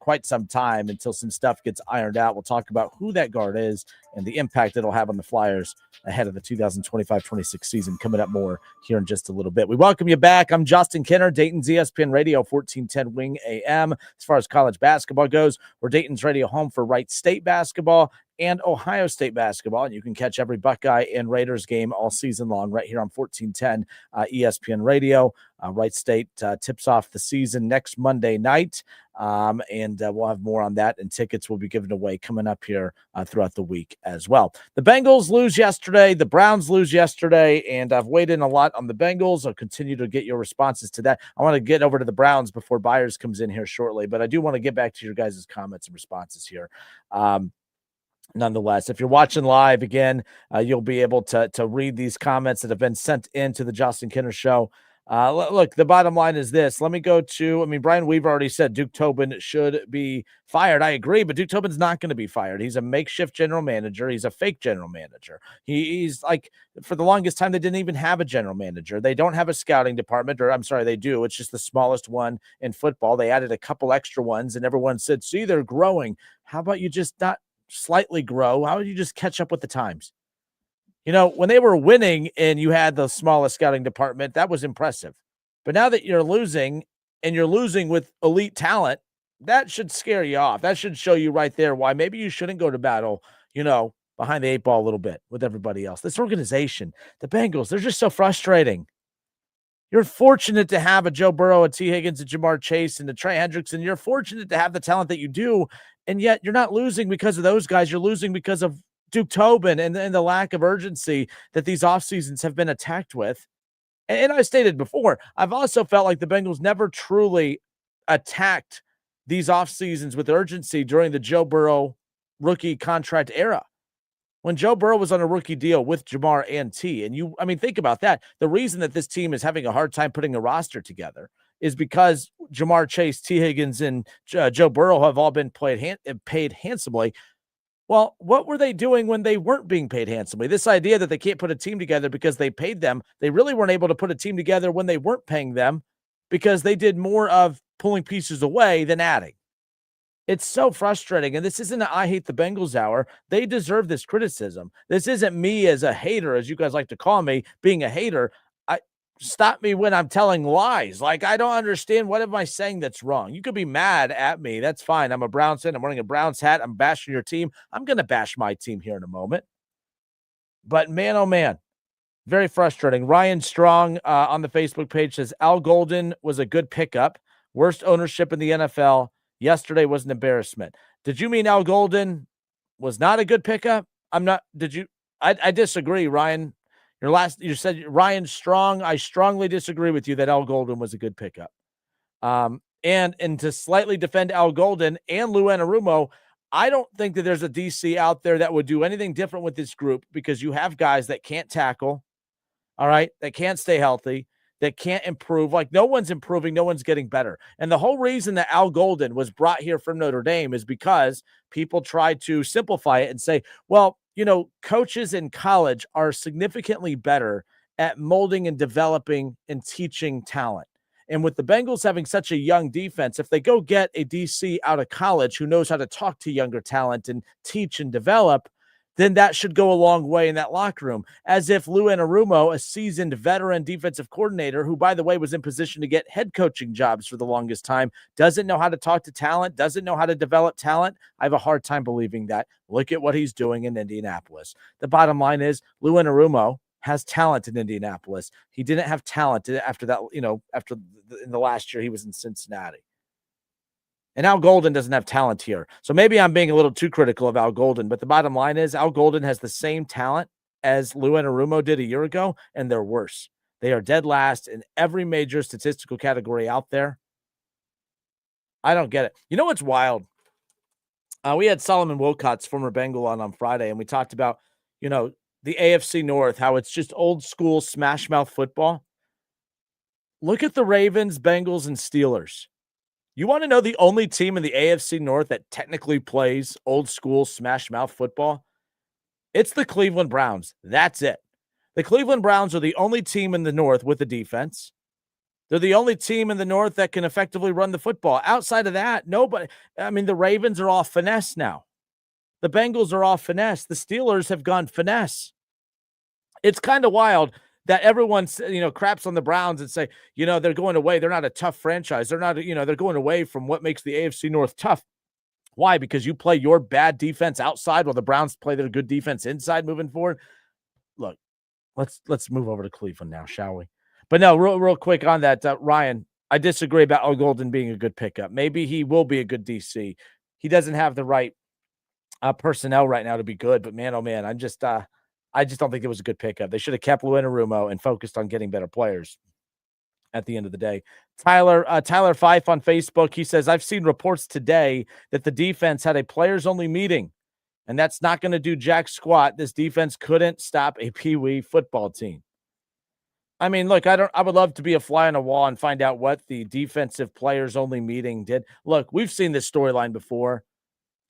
quite some time until some stuff gets ironed out. We'll talk about who that guard is and the impact it'll have on the Flyers ahead of the 2025-26 season. Coming up more here in just a little bit. We welcome you back. I'm Justin Kinner, Dayton's ESPN Radio 1410 Wing AM. As far as college basketball goes, we're Dayton's radio home for Wright State basketball and Ohio State basketball. And you can catch every Buckeye and Raiders game all season long right here on 1410 ESPN Radio. Wright State tips off the season next Monday night. And we'll have more on that, and tickets will be given away coming up here throughout the week as well. The Bengals lose yesterday. The Browns lose yesterday, and I've weighed in a lot on the Bengals. I'll continue to get your responses to that. I want to get over to the Browns before Byars comes in here shortly, but I do want to get back to your guys' comments and responses here. Nonetheless, if you're watching live again, you'll be able to read these comments that have been sent into the Justin Kinner Show. Look, the bottom line is this. Let me go to, Brian Weaver already said Duke Tobin should be fired. I agree, but Duke Tobin's not going to be fired. He's a makeshift general manager. He's a fake general manager. He's like, for the longest time, they didn't even have a general manager. They don't have a scouting department, or I'm sorry, they do. It's just the smallest one in football. They added a couple extra ones, and everyone said, see, they're growing. How about you just not slightly grow? How would you just catch up with the times? When they were winning and you had the smallest scouting department, that was impressive. But now that you're losing, and you're losing with elite talent, that should scare you off. That should show you right there why maybe you shouldn't go to battle, behind the eight ball a little bit with everybody else. This organization, the Bengals, they're just so frustrating. You're fortunate to have a Joe Burrow, a T. Higgins, a Jamar Chase, and a Trey Hendrickson. You're fortunate to have the talent that you do, and yet you're not losing because of those guys. You're losing because of Duke Tobin and the lack of urgency that these off seasons have been attacked with. And I stated before, I've also felt like the Bengals never truly attacked these off seasons with urgency during the Joe Burrow rookie contract era. When Joe Burrow was on a rookie deal with Jamar and T, and think about that. The reason that this team is having a hard time putting a roster together is because Jamar Chase, T. Higgins, and Joe Burrow have all been paid handsomely. Well, what were they doing when they weren't being paid handsomely? This idea that they can't put a team together because they paid them, they really weren't able to put a team together when they weren't paying them because they did more of pulling pieces away than adding. It's so frustrating, and this isn't an I hate the Bengals hour. They deserve this criticism. This isn't me as a hater, as you guys like to call me, being a hater. Stop me when I'm telling lies. Like, I don't understand. What am I saying that's wrong? You could be mad at me. That's fine. I'm a Browns fan. I'm wearing a Browns hat. I'm bashing your team. I'm going to bash my team here in a moment. But man, oh man, very frustrating. Ryan Strong on the Facebook page says, Al Golden was a good pickup. Worst ownership in the NFL. Yesterday was an embarrassment. Did you mean Al Golden was not a good pickup? I disagree, Ryan. You said Ryan Strong. I strongly disagree with you that Al Golden was a good pickup. And to slightly defend Al Golden and Lou Anarumo, I don't think that there's a DC out there that would do anything different with this group because you have guys that can't tackle, all right, that can't stay healthy, that can't improve. Like, no one's improving, no one's getting better. And the whole reason that Al Golden was brought here from Notre Dame is because people tried to simplify it and say, well, coaches in college are significantly better at molding and developing and teaching talent. And with the Bengals having such a young defense, if they go get a DC out of college who knows how to talk to younger talent and teach and develop, then that should go a long way in that locker room. As if Lou Anarumo, a seasoned veteran defensive coordinator, who, by the way, was in position to get head coaching jobs for the longest time, doesn't know how to talk to talent, doesn't know how to develop talent. I have a hard time believing that. Look at what he's doing in Indianapolis. The bottom line is Lou Anarumo has talent in Indianapolis. He didn't have talent after that, in the last year he was in Cincinnati. And Al Golden doesn't have talent here. So maybe I'm being a little too critical of Al Golden, but the bottom line is Al Golden has the same talent as Lou Anarumo did a year ago, and they're worse. They are dead last in every major statistical category out there. I don't get it. You know what's wild? We had Solomon Wilcott's former Bengal on Friday, and we talked about, the AFC North, how it's just old school smash mouth football. Look at the Ravens, Bengals, and Steelers. You want to know the only team in the AFC North that technically plays old school smash mouth football? It's the Cleveland Browns. That's it. The Cleveland Browns are the only team in the North with a defense. They're the only team in the North that can effectively run the football. Outside of that, nobody. I mean, the Ravens are all finesse now. The Bengals are all finesse. The Steelers have gone finesse. It's kind of wild that everyone, craps on the Browns and say, they're going away. They're not a tough franchise. They're not, they're going away from what makes the AFC North tough. Why? Because you play your bad defense outside while the Browns play their good defense inside moving forward. Look, let's move over to Cleveland now, shall we? But no, real quick on that, Ryan, I disagree about Al Golden being a good pickup. Maybe he will be a good DC. He doesn't have the right personnel right now to be good, but man, oh man, I just don't think it was a good pickup. They should have kept Lou Anarumo and focused on getting better players at the end of the day. Tyler Fife on Facebook, he says, I've seen reports today that the defense had a players-only meeting, and that's not going to do jack squat. This defense couldn't stop a peewee football team. I mean, look, I would love to be a fly on a wall and find out what the defensive players-only meeting did. Look, we've seen this storyline before.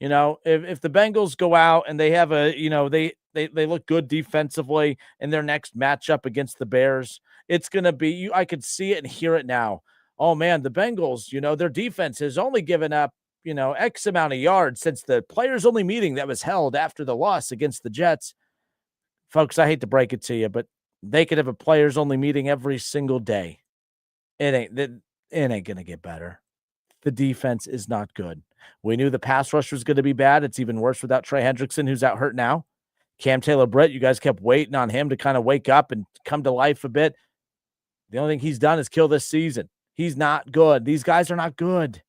If the Bengals go out and they have they look good defensively in their next matchup against the Bears, it's going to be, I could see it and hear it now. Oh man, the Bengals, their defense has only given up, X amount of yards since the players only meeting that was held after the loss against the Jets. Folks, I hate to break it to you, but they could have a players only meeting every single day. It ain't going to get better. The defense is not good. We knew the pass rush was going to be bad. It's even worse without Trey Hendrickson, who's out hurt now. Cam Taylor-Britt, you guys kept waiting on him to kind of wake up and come to life a bit. The only thing he's done is kill this season. He's not good. These guys are not good.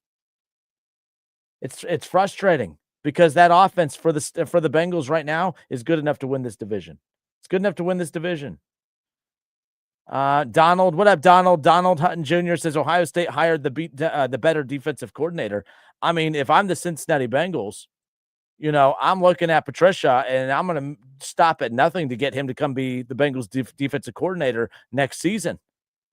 It's frustrating because that offense for the Bengals right now is good enough to win this division. It's good enough to win this division. Donald, what up, Donald? Donald Hutton Jr. says Ohio State hired the better defensive coordinator. I mean, if I'm the Cincinnati Bengals, I'm looking at Patricia, and I'm going to stop at nothing to get him to come be the Bengals defensive coordinator next season.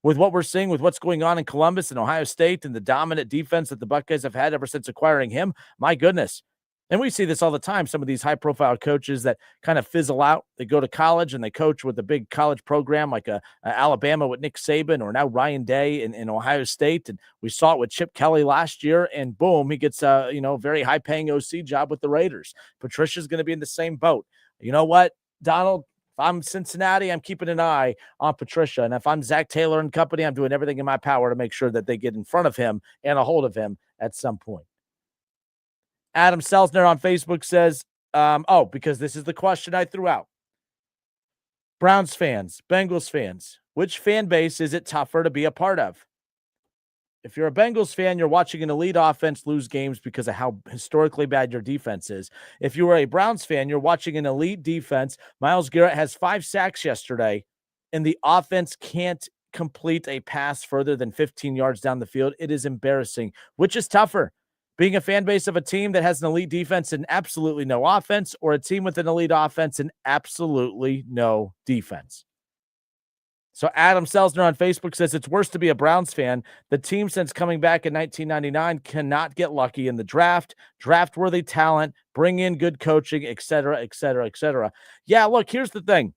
With what we're seeing, with what's going on in Columbus and Ohio State and the dominant defense that the Buckeyes have had ever since acquiring him, my goodness. And we see this all the time. Some of these high-profile coaches that kind of fizzle out, they go to college and they coach with a big college program like Alabama with Nick Saban, or now Ryan Day in Ohio State. And we saw it with Chip Kelly last year, and boom, he gets a very high-paying OC job with the Raiders. Patricia's going to be in the same boat. You know what, Donald? If I'm Cincinnati, I'm keeping an eye on Patricia. And if I'm Zach Taylor and company, I'm doing everything in my power to make sure that they get in front of him and a hold of him at some point. Adam Selzner on Facebook says, because this is the question I threw out. Browns fans, Bengals fans, which fan base is it tougher to be a part of? If you're a Bengals fan, you're watching an elite offense lose games because of how historically bad your defense is. If you are a Browns fan, you're watching an elite defense. Myles Garrett has 5 sacks yesterday, and the offense can't complete a pass further than 15 yards down the field. It is embarrassing. Which is tougher? Being a fan base of a team that has an elite defense and absolutely no offense, or a team with an elite offense and absolutely no defense? So Adam Selzner on Facebook says it's worse to be a Browns fan. The team since coming back in 1999 cannot get lucky in the draft-worthy talent, bring in good coaching, et cetera, et cetera, et cetera. Yeah, look, here's the thing.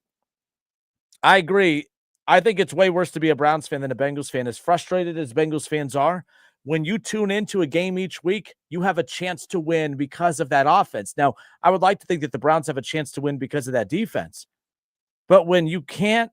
I agree. I think it's way worse to be a Browns fan than a Bengals fan. As frustrated as Bengals fans are, when you tune into a game each week, you have a chance to win because of that offense. Now, I would like to think that the Browns have a chance to win because of that defense. But when you can't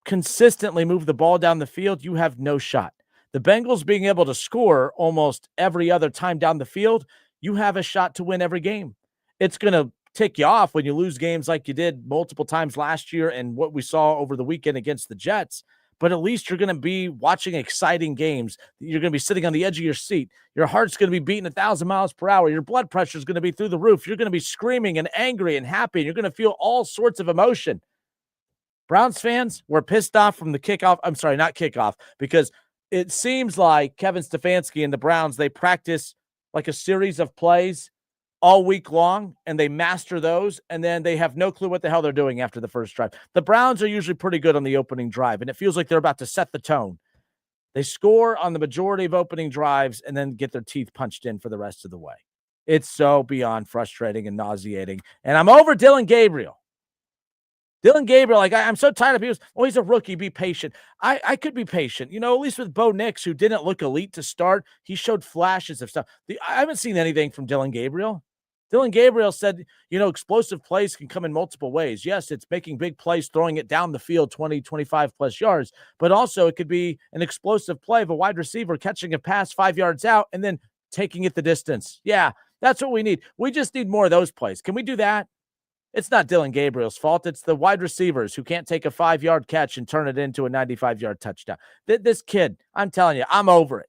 consistently move the ball down the field, you have no shot. The Bengals being able to score almost every other time down the field, you have a shot to win every game. It's going to tick you off when you lose games like you did multiple times last year and what we saw over the weekend against the Jets. But at least you're going to be watching exciting games. You're going to be sitting on the edge of your seat. Your heart's going to be beating 1,000 miles per hour. Your blood pressure is going to be through the roof. You're going to be screaming and angry and happy. And you're going to feel all sorts of emotion. Browns fans were pissed off from the kickoff. I'm sorry, not kickoff, because it seems like Kevin Stefanski and the Browns, they practice like a series of plays all week long, and they master those, and then they have no clue what the hell they're doing after the first drive. The Browns are usually pretty good on the opening drive, and it feels like they're about to set the tone. They score on the majority of opening drives and then get their teeth punched in for the rest of the way. It's so beyond frustrating and nauseating, and I'm over Dylan Gabriel. Dylan Gabriel, I'm so tired of people. Oh, he's a rookie. Be patient. I could be patient. At least with Bo Nix, who didn't look elite to start, he showed flashes of stuff. I haven't seen anything from Dylan Gabriel. Dylan Gabriel said, explosive plays can come in multiple ways. Yes, it's making big plays, throwing it down the field 20, 25 plus yards, but also it could be an explosive play of a wide receiver catching a pass 5 yards out and then taking it the distance. Yeah, that's what we need. We just need more of those plays. Can we do that? It's not Dylan Gabriel's fault. It's the wide receivers who can't take a 5-yard catch and turn it into a 95-yard touchdown. This kid, I'm telling you, I'm over it.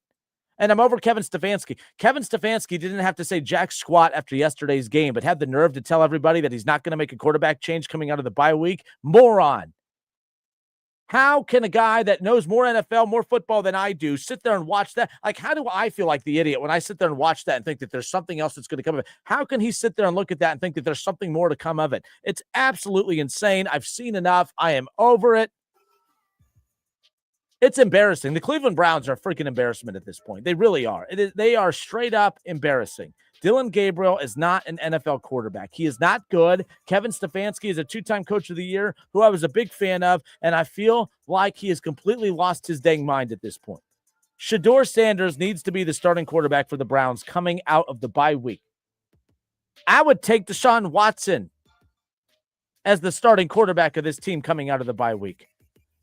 And I'm over Kevin Stefanski. Kevin Stefanski didn't have to say jack squat after yesterday's game, but had the nerve to tell everybody that he's not going to make a quarterback change coming out of the bye week. Moron. How can a guy that knows more NFL, more football than I do, sit there and watch that? How do I feel like the idiot when I sit there and watch that and think that there's something else that's going to come of it? How can he sit there and look at that and think that there's something more to come of it? It's absolutely insane. I've seen enough. I am over it. It's embarrassing. The Cleveland Browns are a freaking embarrassment at this point. They really are. They are straight up embarrassing. Dylan Gabriel is not an NFL quarterback. He is not good. Kevin Stefanski is a 2-time coach of the year who I was a big fan of, and I feel like he has completely lost his dang mind at this point. Shedeur Sanders needs to be the starting quarterback for the Browns coming out of the bye week. I would take Deshaun Watson as the starting quarterback of this team coming out of the bye week.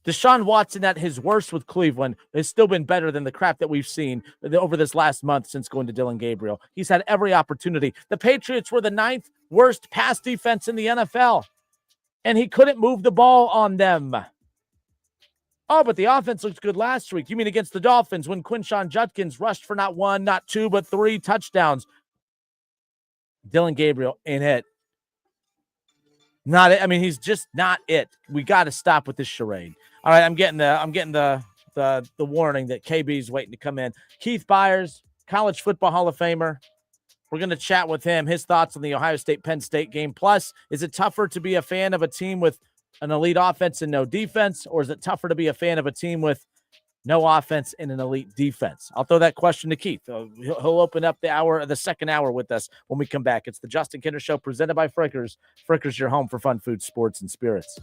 Deshaun Watson at his worst with Cleveland has still been better than the crap that we've seen over this last month since going to Dylan Gabriel. He's had every opportunity. The Patriots were the 9th worst pass defense in the NFL, and he couldn't move the ball on them. Oh, but the offense looked good last week. You mean against the Dolphins when Quinshon Judkins rushed for not 1, not 2, but 3 touchdowns. Dylan Gabriel ain't it. Not it. I mean, he's just not it. We got to stop with this charade. All right, I'm getting the warning that KB's waiting to come in. Keith Byars, College Football Hall of Famer. We're going to chat with him, his thoughts on the Ohio State-Penn State game. Plus, is it tougher to be a fan of a team with an elite offense and no defense, or is it tougher to be a fan of a team with no offense and an elite defense? I'll throw that question to Keith. He'll open up the second hour with us when we come back. It's the Justin Kinder Show presented by Frickers. Frickers, your home for fun food, sports, and spirits.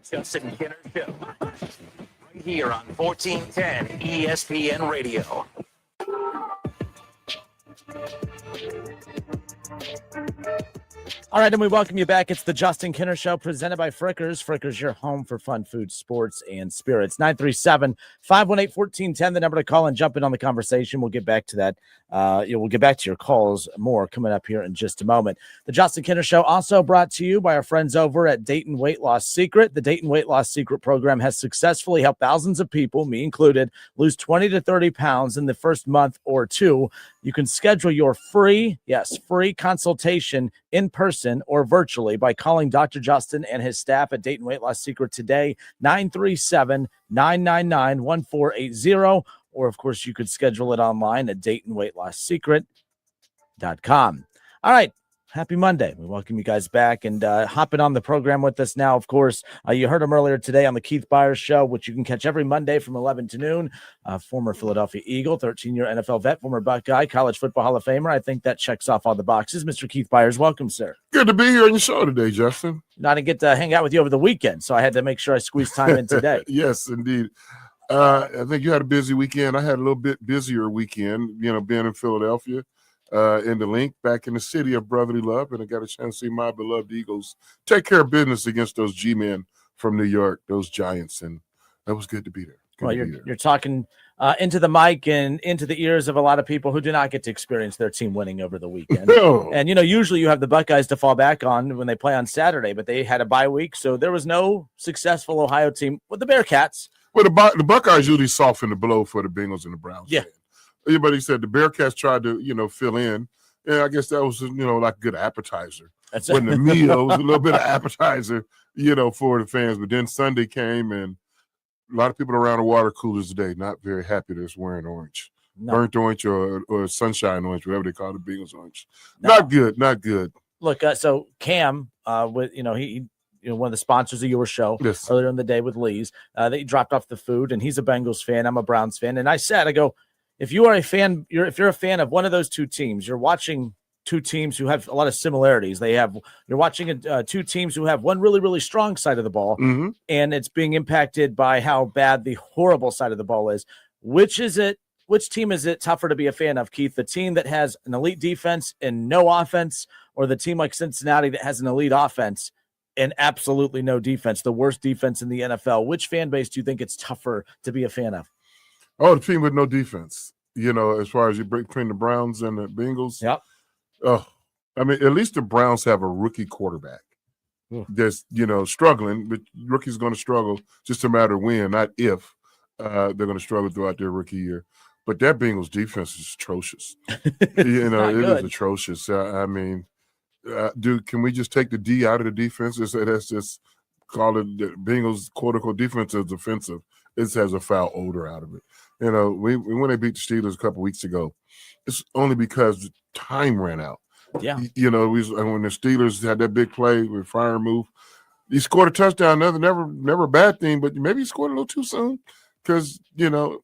Justin Kinner Show. Right here on 1410 ESPN Radio. All right, and we welcome you back. It's the Justin Kinner Show presented by Frickers. Frickers, your home for fun food, sports, and spirits. 937-518-1410, the number to call and jump in on the conversation. We'll get back to that. We'll get back to your calls more coming up here in just a moment. The Justin Kinner Show also brought to you by our friends over at Dayton Weight Loss Secret. The Dayton Weight Loss Secret program has successfully helped thousands of people, me included, lose 20 to 30 pounds in the first month or two. You can schedule your free consultation in person or virtually by calling Dr. Justin and his staff at Dayton Weight Loss Secret today, 937-999-1480. Or, of course, you could schedule it online at DaytonWeightLossSecret.com. All right. Happy Monday. We welcome you guys back and hopping on the program with us now. Of course, you heard him earlier today on the Keith Byars Show, which you can catch every Monday from 11 to noon. Former Philadelphia Eagle, 13-year NFL vet, former Buckeye, College Football Hall of Famer. I think that checks off all the boxes. Mr. Keith Byars, welcome, sir. Good to be here on your show today, Justin. I didn't get to hang out with you over the weekend, so I had to make sure I squeezed time in today. Yes, indeed. I think you had a busy weekend. I had a little bit busier weekend, being in Philadelphia. In the link back in the city of brotherly love, and I got a chance to see my beloved Eagles take care of business against those G-men from New York, those Giants, and that was good to be there. You're talking into the mic and into the ears of a lot of people who do not get to experience their team winning over the weekend. No. And, usually you have the Buckeyes to fall back on when they play on Saturday, but they had a bye week, so there was no successful Ohio team with the Bearcats. Well, the Buckeyes usually soften the blow for the Bengals and the Browns. Yeah. Everybody said the Bearcats tried to, fill in. Yeah, I guess that was, like a good appetizer. That's Wasn't a meal. It was a little bit of appetizer, for the fans. But then Sunday came, and a lot of people around the water coolers today not very happy that's wearing orange. No. Burnt orange or sunshine orange, whatever they call the Bengals orange. No. Not good. Look, so Cam, with he one of the sponsors of your show earlier in the day with Lee's, they dropped off the food, and he's a Bengals fan. I'm a Browns fan. And I go, if you are a fan, if you're a fan of one of those two teams, you're watching two teams who have a lot of similarities. You're watching two teams who have one really, really strong side of the ball, mm-hmm. and it's being impacted by how bad the horrible side of the ball is. Which team is it tougher to be a fan of, Keith? The team that has an elite defense and no offense, or the team like Cincinnati that has an elite offense and absolutely no defense, the worst defense in the NFL? Which fan base do you think it's tougher to be a fan of? Oh, the team with no defense, as far as you break between the Browns and the Bengals. Yep. Oh, I mean, at least the Browns have a rookie quarterback that's, struggling, but rookie's going to struggle just a matter of when, not if they're going to struggle throughout their rookie year. But that Bengals defense is atrocious. It is atrocious. Can we just take the D out of the defense? That's just call it the Bengals quote-unquote defense is offensive. It has a foul odor out of it. When they beat the Steelers a couple weeks ago, it's only because time ran out. Yeah. When the Steelers had that big play with fire move, he scored a touchdown. Never a bad thing, but maybe he scored a little too soon because, the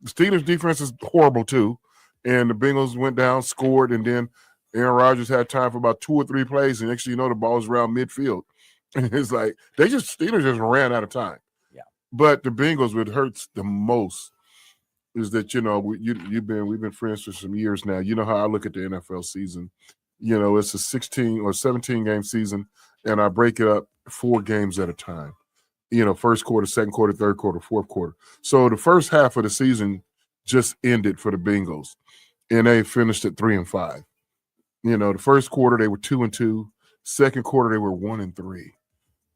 Steelers defense is horrible too. And the Bengals went down, scored, and then Aaron Rodgers had time for about 2 or 3 plays, and next thing you know, the ball was around midfield. And it's like Steelers just ran out of time. Yeah. But the Bengals, what hurts the most is that, we've been friends for some years now. You know how I look at the NFL season. It's a 16 or 17 game season, and I break it up 4 games at a time. First quarter, second quarter, third quarter, fourth quarter. So the first half of the season just ended for the Bengals, and they finished at 3-5. The first quarter they were 2-2. Second quarter they were 1-3.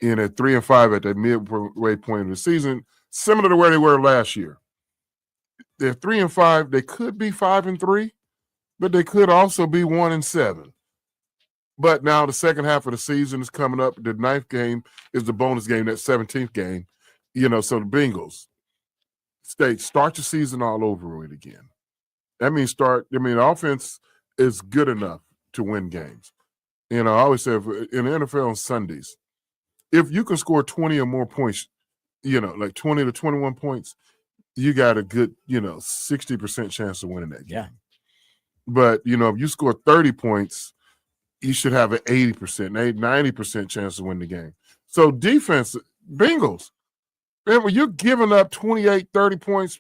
And at 3-5 at the midway point of the season, similar to where they were last year. They're 3-5. They could be 5-3, but they could also be 1-7. But now the second half of the season is coming up. The 9th game is the bonus game, that 17th game. So the Bengals start the season all over with again. That means the offense is good enough to win games. I always say in the NFL on Sundays, if you can score 20 or more points, like 20 to 21 points, you got a good, 60% chance of winning that game. Yeah. But, if you score 30 points, you should have an 80%, 90% chance to win the game. So defense, Bengals. And when you're giving up 28, 30 points,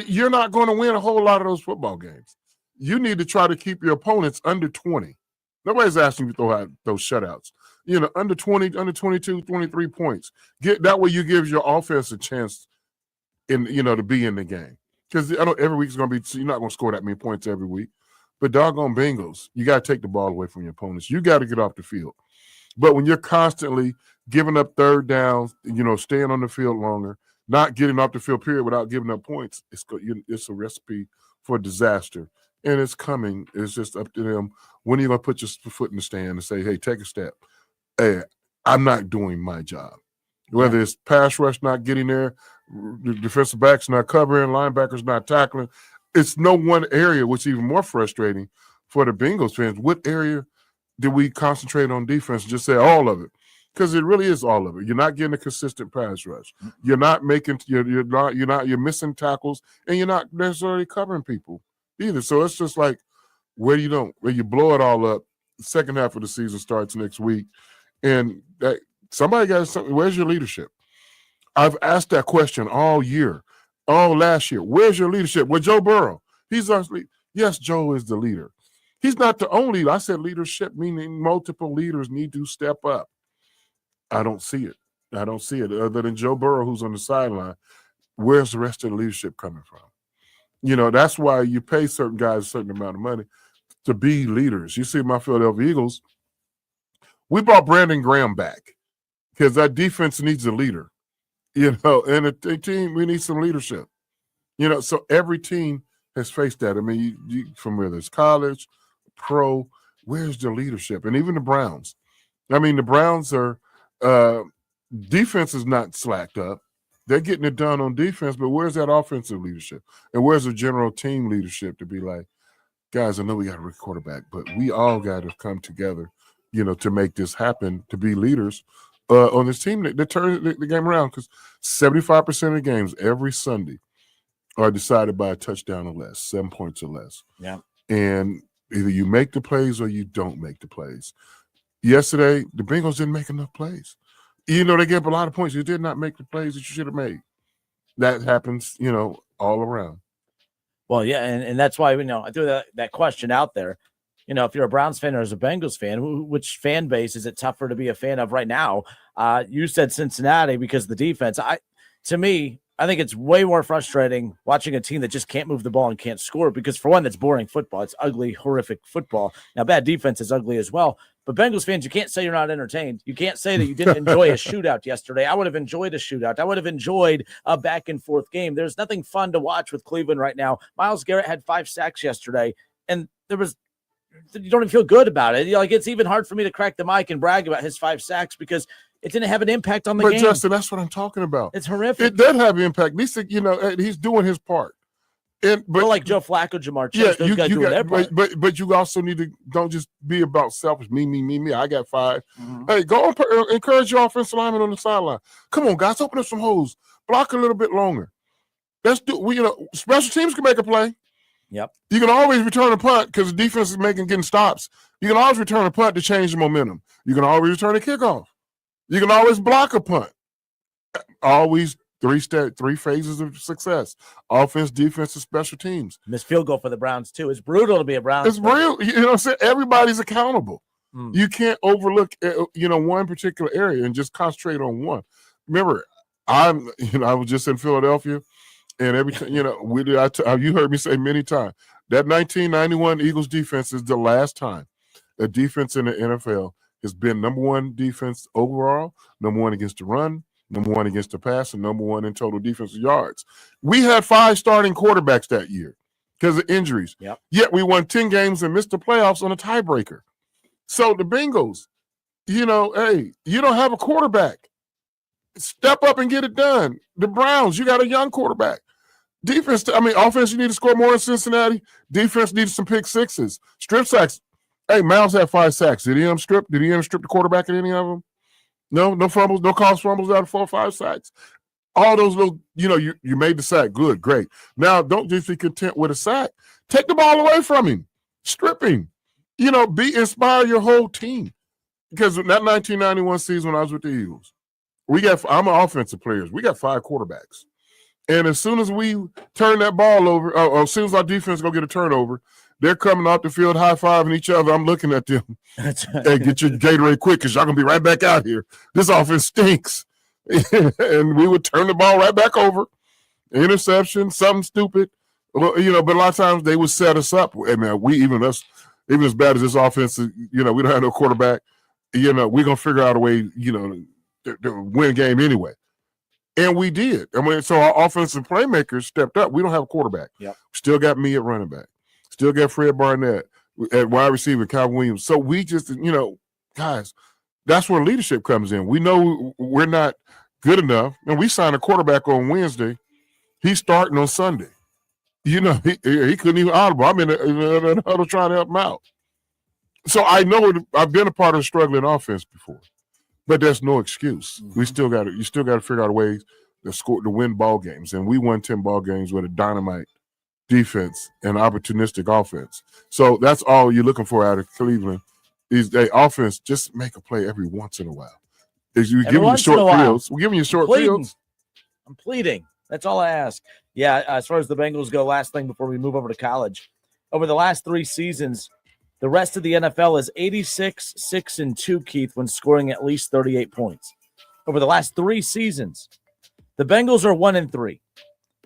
you're not going to win a whole lot of those football games. You need to try to keep your opponents under 20. Nobody's asking you to throw out those shutouts. Under 20, under 22, 23 points. That way you give your offense a chance to be in the game. Because I know every week is going to be, you're not going to score that many points every week. But doggone Bengals, you got to take the ball away from your opponents. You got to get off the field. But when you're constantly giving up third downs, staying on the field longer, not getting off the field, period, without giving up points, it's a recipe for disaster. And it's coming. It's just up to them. When are you going to put your foot in the stand and say, hey, take a step? Hey, I'm not doing my job. Whether it's pass rush not getting there, the defensive backs not covering, linebackers not tackling. It's no one area, which is even more frustrating for the Bengals fans. What area did we concentrate on defense and just say all of it? Because it really is all of it. You're not getting a consistent pass rush. You're not making you're missing tackles, and you're not necessarily covering people either. So it's just like where you blow it all up. The second half of the season starts next week, and somebody got something. Where's your leadership? I've asked that question all last year. Where's your leadership? Well, Joe Burrow. He's honestly, yes, Joe is the leader. He's not the only. I said leadership, meaning multiple leaders need to step up. I don't see it. Other than Joe Burrow, who's on the sideline. Where's the rest of the leadership coming from? That's why you pay certain guys a certain amount of money to be leaders. You see my Philadelphia Eagles, we brought Brandon Graham back because that defense needs a leader, and a team, we need some leadership, so every team has faced that. I mean, you from whether it's college, pro, where's the leadership? And even the Browns. I mean, the Browns are defense is not slacked up. They're getting it done on defense, but where's that offensive leadership? And where's the general team leadership to be like, guys, I know we got a quarterback, but we all got to come together, to make this happen, to be leaders on this team that turns the game around, because 75% of the games every Sunday are decided by a touchdown or less, 7 points or less. Yeah. And either you make the plays or you don't make the plays. Yesterday, the Bengals didn't make enough plays. They gave up a lot of points. You did not make the plays that you should have made. That happens, all around. Well, yeah, and that's why I threw that question out there. If you're a Browns fan or as a Bengals fan, which fan base is it tougher to be a fan of right now? You said Cincinnati because of the defense. To me, I think it's way more frustrating watching a team that just can't move the ball and can't score because, for one, that's boring football. It's ugly, horrific football. Now, bad defense is ugly as well. But Bengals fans, you can't say you're not entertained. You can't say that you didn't enjoy a shootout yesterday. I would have enjoyed a shootout. I would have enjoyed a back-and-forth game. There's nothing fun to watch with Cleveland right now. Myles Garrett had 5 sacks yesterday, and you don't even feel good about it. It's even hard for me to crack the mic and brag about his 5 sacks because it didn't have an impact on the game. But Justin, that's what I'm talking about. It's horrific. It did have an impact. At least, he's doing his part. But like Joe Flacco, Jamar Chase, those guys doing their part. But you also need to don't just be about selfish. Me. I got 5. Mm-hmm. Hey, go encourage your offensive lineman on the sideline. Come on, guys, open up some holes. Block a little bit longer. Let's do. Special teams can make a play. Yep. You can always return a punt because the defense is getting stops. You can always return a punt to change the momentum. You can always return a kickoff. You can always block a punt. Always 3 phases of success: offense, defense, and special teams. Missed field goal for the Browns too. It's brutal to be a Browns. It's real. What I'm saying? Everybody's accountable. You can't overlook one particular area and just concentrate on one. Remember, I was just in Philadelphia. And every time, you heard me say many times, that 1991 Eagles defense is the last time a defense in the NFL has been number 1 defense overall, number 1 against the run, number 1 against the pass, and number 1 in total defensive yards. We had 5 starting quarterbacks that year because of injuries. Yep. Yet we won 10 games and missed the playoffs on a tiebreaker. So the Bengals, hey, you don't have a quarterback. Step up and get it done. The Browns, you got a young quarterback. Offense, you need to score more in Cincinnati. Defense needs some pick sixes. Strip sacks. Hey, Miles had 5 sacks. Did he strip? Did he strip the quarterback in any of them? No fumbles, no caused fumbles out of 4 or 5 sacks. All those little, you made the sack. Good, great. Now, don't just be content with a sack. Take the ball away from him. Strip him. Inspire your whole team. Because that 1991 season when I was with the Eagles, I'm an offensive player. We got 5 quarterbacks. And as soon as we turn that ball over, or as soon as our defense go get a turnover, they're coming off the field high-fiving each other. I'm looking at them. Hey, get your Gatorade quick because y'all going to be right back out here. This offense stinks. And we would turn the ball right back over. Interception, something stupid. Well, but a lot of times they would set us up. Hey, man, even as bad as this offense is, we don't have no quarterback. We're going to figure out a way, to win a game anyway. And we did. So our offensive playmakers stepped up. We don't have a quarterback. Yep. Still got me at running back. Still got Fred Barnett at wide receiver, Calvin Williams. So we just, guys, that's where leadership comes in. We know we're not good enough. And we signed a quarterback on Wednesday. He's starting on Sunday. He couldn't even audible. I'm in a huddle trying to help him out. So I know I've been a part of a struggling offense before. But there's no excuse. Mm-hmm. You still got to figure out ways to win ball games. And we won 10 ball games with a dynamite defense and opportunistic offense. So that's all you're looking for out of Cleveland is the offense. Just make a play every once in a while. Is you give them short fields. We're giving you short fields. I'm pleading. That's all I ask. Yeah, as far as the Bengals go, last thing before we move over to college. Over the last 3 seasons, the rest of the NFL is 86-6-2, Keith, when scoring at least 38 points. Over the last 3 seasons, the Bengals are 1-3.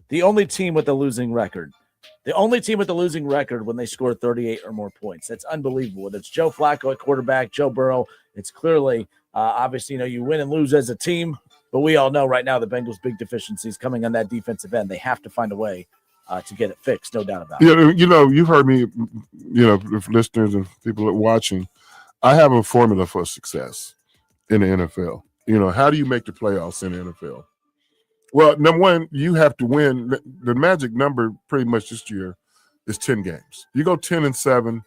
The only team with a losing record. The only team with a losing record when they score 38 or more points. That's unbelievable. It's Joe Flacco at quarterback, Joe Burrow. It's clearly, obviously, you win and lose as a team, but we all know right now the Bengals' big deficiencies coming on that defensive end. They have to find a way to get it fixed, no doubt about it. You've heard me, listeners and people that are watching, I have a formula for success in the NFL. How do you make the playoffs in the NFL? Well, number one, you have to win. The magic number pretty much this year is 10 games. You go 10-7,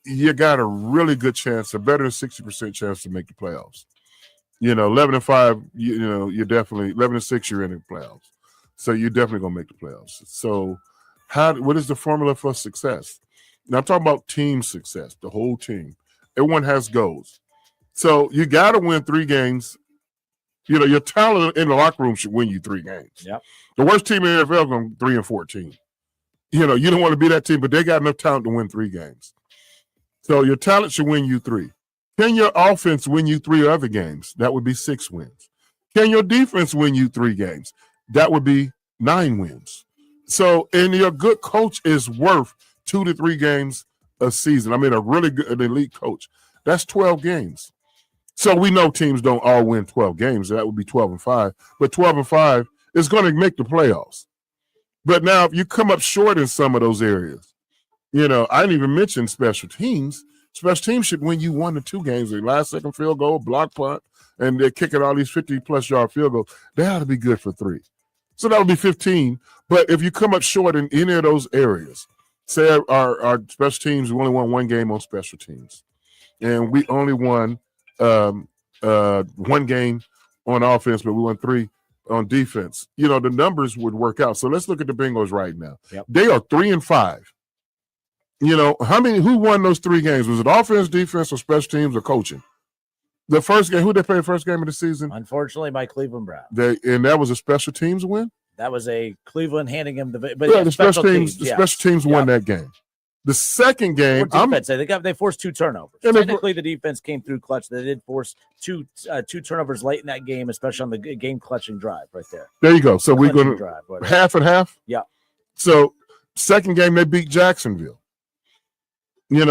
you got a really good chance, a better than 60% chance to make the playoffs. 11-5, you're definitely 11-6, you're in the playoffs. So you're definitely going to make the playoffs. So what is the formula for success? Now I'm talking about team success, the whole team. Everyone has goals. So you got to win 3 games. Your talent in the locker room should win you 3 games. Yep. The worst team in the NFL is going 3-14. You don't want to be that team, but they got enough talent to win 3 games. So your talent should win you 3. Can your offense win you 3 other games? That would be 6 wins. Can your defense win you 3 games? That would be 9 wins. So, and your good coach is worth 2 to 3 games a season. A really good, an elite coach. That's 12 games. So we know teams don't all win 12 games. That would be 12-5. But 12-5 is going to make the playoffs. But now if you come up short in some of those areas, I didn't even mention special teams. Special teams should win you 1 to 2 games. The last second field goal, block punt, and they're kicking all these 50-plus yard field goals. They ought to be good for 3. So that would be 15. But if you come up short in any of those areas, say our special teams, we only won 1 game on special teams. And we only won 1 game on offense, but we won 3 on defense. The numbers would work out. So let's look at the Bengals right now. Yep. They are 3-5. Who won those 3 games? Was it offense, defense, or special teams, or coaching? The first game, who they played the first game of the season? Unfortunately, my Cleveland Browns. And that was a special teams win? That was a Cleveland handing him the special teams. The special teams won that game. The second game, they forced 2 turnovers. Technically, the defense came through clutch. They did force two turnovers late in that game, especially on the game clutching drive right there. There you go. So we're going to half and half. Yeah. So second game, they beat Jacksonville.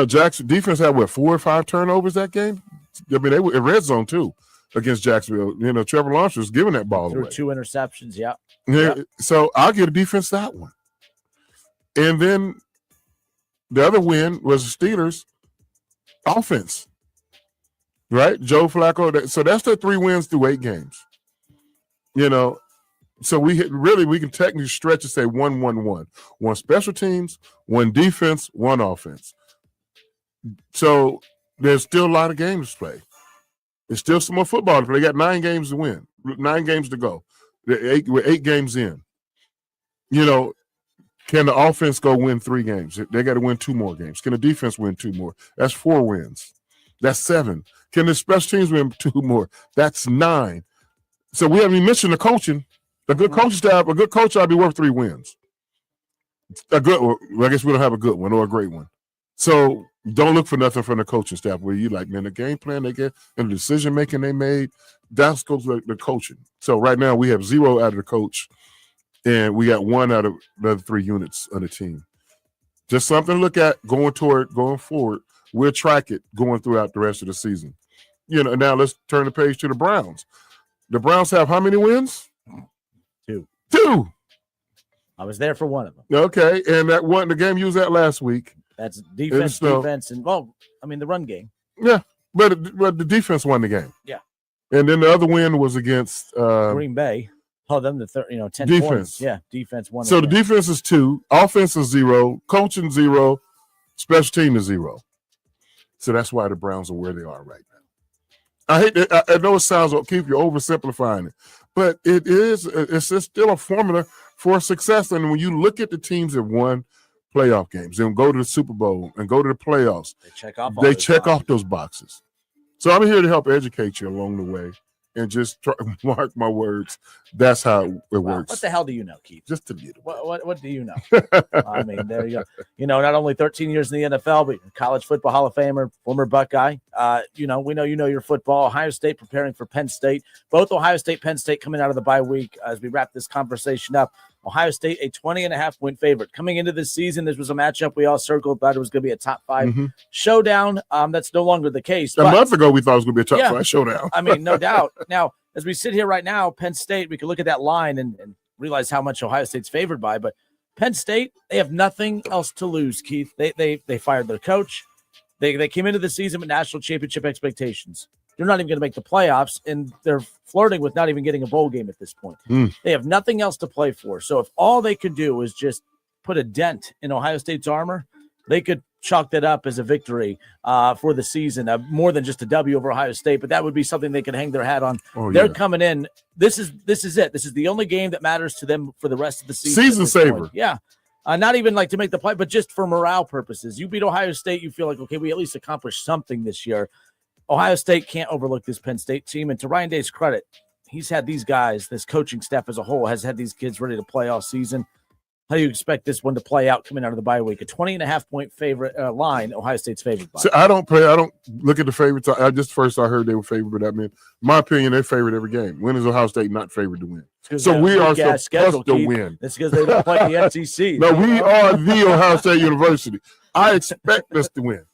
Jackson defense had 4 or 5 turnovers that game. They were in red zone too against Jacksonville. Trevor Lawrence was giving that ball away. 2 interceptions. Yeah. So I'll give the defense that one. And then the other win was the Steelers offense, right? Joe Flacco. So that's the 3 wins through 8 games. So we can technically stretch and say 1-1-1. 1 special teams, 1 defense, 1 offense. So there's still a lot of games to play. There's still some more football to play. They got 9 games to win, 9 games to go. We're 8 games in. Can the offense go win 3 games? They got to win 2 more games. Can the defense win 2 more? That's 4 wins. That's 7. Can the special teams win 2 more? That's 9. So we haven't even mentioned the coaching. A good coaching staff, a good coach, I'd be worth 3 wins. A good, well, I guess we don't have a good one or a great one. So don't look for nothing from the coaching staff where you like, man, the game plan they get and the decision making they made, that's goes to the coaching. So right now we have 0 out of the coach, and we got 1 out of the other 3 units of the team. Just something to look at going forward. We'll track it going throughout the rest of the season. Now let's turn the page to the Browns. The Browns have how many wins? 2. 2. I was there for one of them. Okay, and that one, the game you was at last week. That's defense, and the run game. Yeah, but the defense won the game. Yeah, and then the other win was against Green Bay. Them the 10 defense. Points. Yeah, defense won. So the defense is 2, offense is 0, coaching 0, special team is 0. So that's why the Browns are where they are right now. I hate that. I know it sounds like you're oversimplifying it, but it's just still a formula for success. And when you look at the teams that won playoff games and go to the Super Bowl and go to the playoffs, they check off those boxes. So I'm here to help educate you along the way and just mark my words. That's how it works. What the hell do you know, Keith? Just a little. What do you know? I mean, there you go. Not only 13 years in the NFL, but college football Hall of Famer, former Buckeye. We know your football. Ohio State preparing for Penn State. Both Ohio State, Penn State coming out of the bye week as we wrap this conversation up. Ohio State, a 20.5-point favorite. Coming into this season, this was a matchup we all circled, thought it was going to be a top 5 showdown. That's no longer the case. A month ago, we thought it was going to be a top 5 showdown. I mean, no doubt. Now, as we sit here right now, Penn State, we can look at that line and realize how much Ohio State's favored by. But Penn State, they have nothing else to lose, Keith. They fired their coach. They came into the season with national championship expectations. They're not even going to make the playoffs, and they're flirting with not even getting a bowl game at this point. They have nothing else to play for. So if all they could do is just put a dent in Ohio State's armor, they could chalk that up as a victory for the season, more than just a W over Ohio State. But that would be something they could hang their hat on. They're coming in. This is it. This is the only game that matters to them for the rest of the season. Season saver. Point. Yeah. Not even like to make the play, but just for morale purposes. You beat Ohio State, you feel like, okay, we at least accomplished something this year. Ohio State can't overlook this Penn State team. And to Ryan Day's credit, he's had these guys, this coaching staff as a whole, has had these kids ready to play all season. How do you expect this one to play out coming out of the bye week? A 20.5-point favorite line, Ohio State's favored by. So I don't look at the favorites. I heard they were favored, but that meant, in my opinion, they're favored every game. When is Ohio State not favored to win? So we are supposed to win. It's because they don't play the SEC. No, we are the Ohio State University. I expect us to win.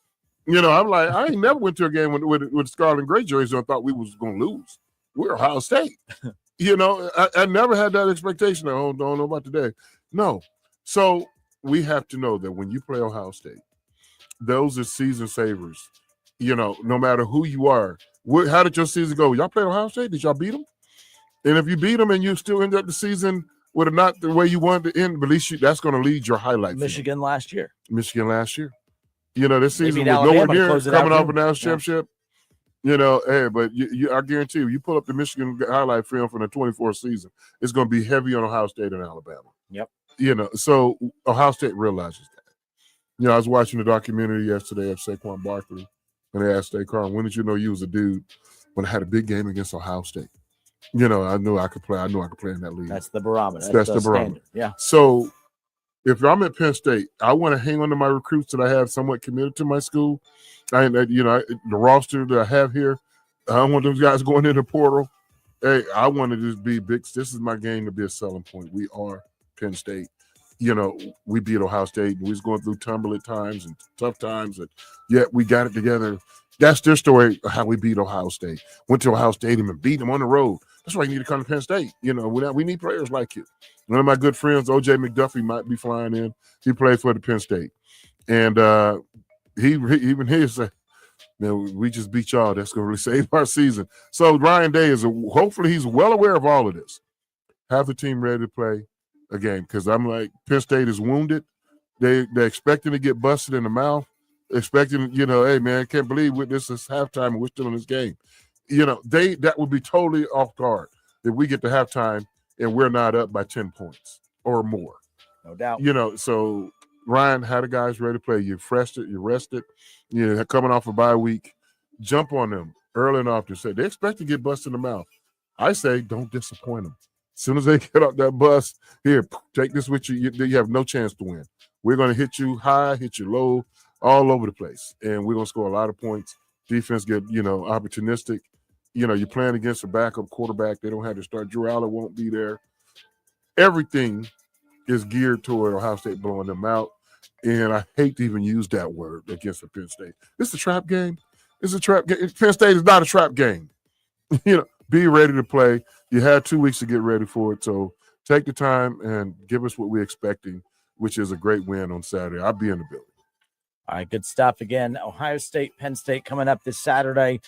I'm like, I ain't never went to a game with Scarlet and Gray jerseys and thought we was going to lose. We're Ohio State. I never had that expectation. I don't know about today. No. So we have to know that when you play Ohio State, those are season savers. No matter who you are. How did your season go? Y'all play Ohio State? Did y'all beat them? And if you beat them and you still end up the season with not the way you wanted to end, but at least that's going to lead your highlights. Michigan last year. This season was nowhere near coming off a national championship. Hey, but I guarantee you pull up the Michigan highlight film from the 24th season, it's going to be heavy on Ohio State and Alabama. Yep. So Ohio State realizes that. I was watching the documentary yesterday of Saquon Barkley, and they asked State Carl, when did you know you was a dude? When I had a big game against Ohio State. I knew I could play. I knew I could play in that league. That's the barometer. That's the barometer. Standard. Yeah. So if I'm at Penn State, I want to hang on to my recruits that I have somewhat committed to my school. The roster that I have here, I don't want those guys going in the portal. Hey, I want to just be big. This is my game to be a selling point. We are Penn State. We beat Ohio State. We was going through turbulent times and tough times, and yet we got it together. That's their story of how we beat Ohio State. Went to Ohio Stadium and beat them on the road. That's why you need to come to Penn State. We need players like you. One of my good friends, O.J. McDuffie, might be flying in. He plays for the Penn State. And he said, man, we just beat y'all. That's going to really save our season. So Ryan Day hopefully he's well aware of all of this. Have the team ready to play a game, because I'm like, Penn State is wounded. They're expecting to get busted in the mouth. Expecting, hey, man, I can't believe this is halftime and we're still in this game. That would be totally off guard if we get to halftime and we're not up by 10 points or more. No doubt. So Ryan had the guys ready to play. You rested, coming off a bye week. Jump on them early and often. Say they expect to get busted in the mouth. I say don't disappoint them. As soon as they get off that bus, here, take this with you. You have no chance to win. We're going to hit you high, hit you low, all over the place, and we're going to score a lot of points. Defense get, opportunistic. You're playing against a backup quarterback. They don't have to start. Drew Allen won't be there. Everything is geared toward Ohio State blowing them out, and I hate to even use that word against the Penn State. It's a trap game. It's a trap game. Penn State is not a trap game. Be ready to play. You had 2 weeks to get ready for it, so take the time and give us what we're expecting, which is a great win on Saturday. I'll be in the building. All right, good stuff. Again, Ohio State, Penn State coming up this Saturday.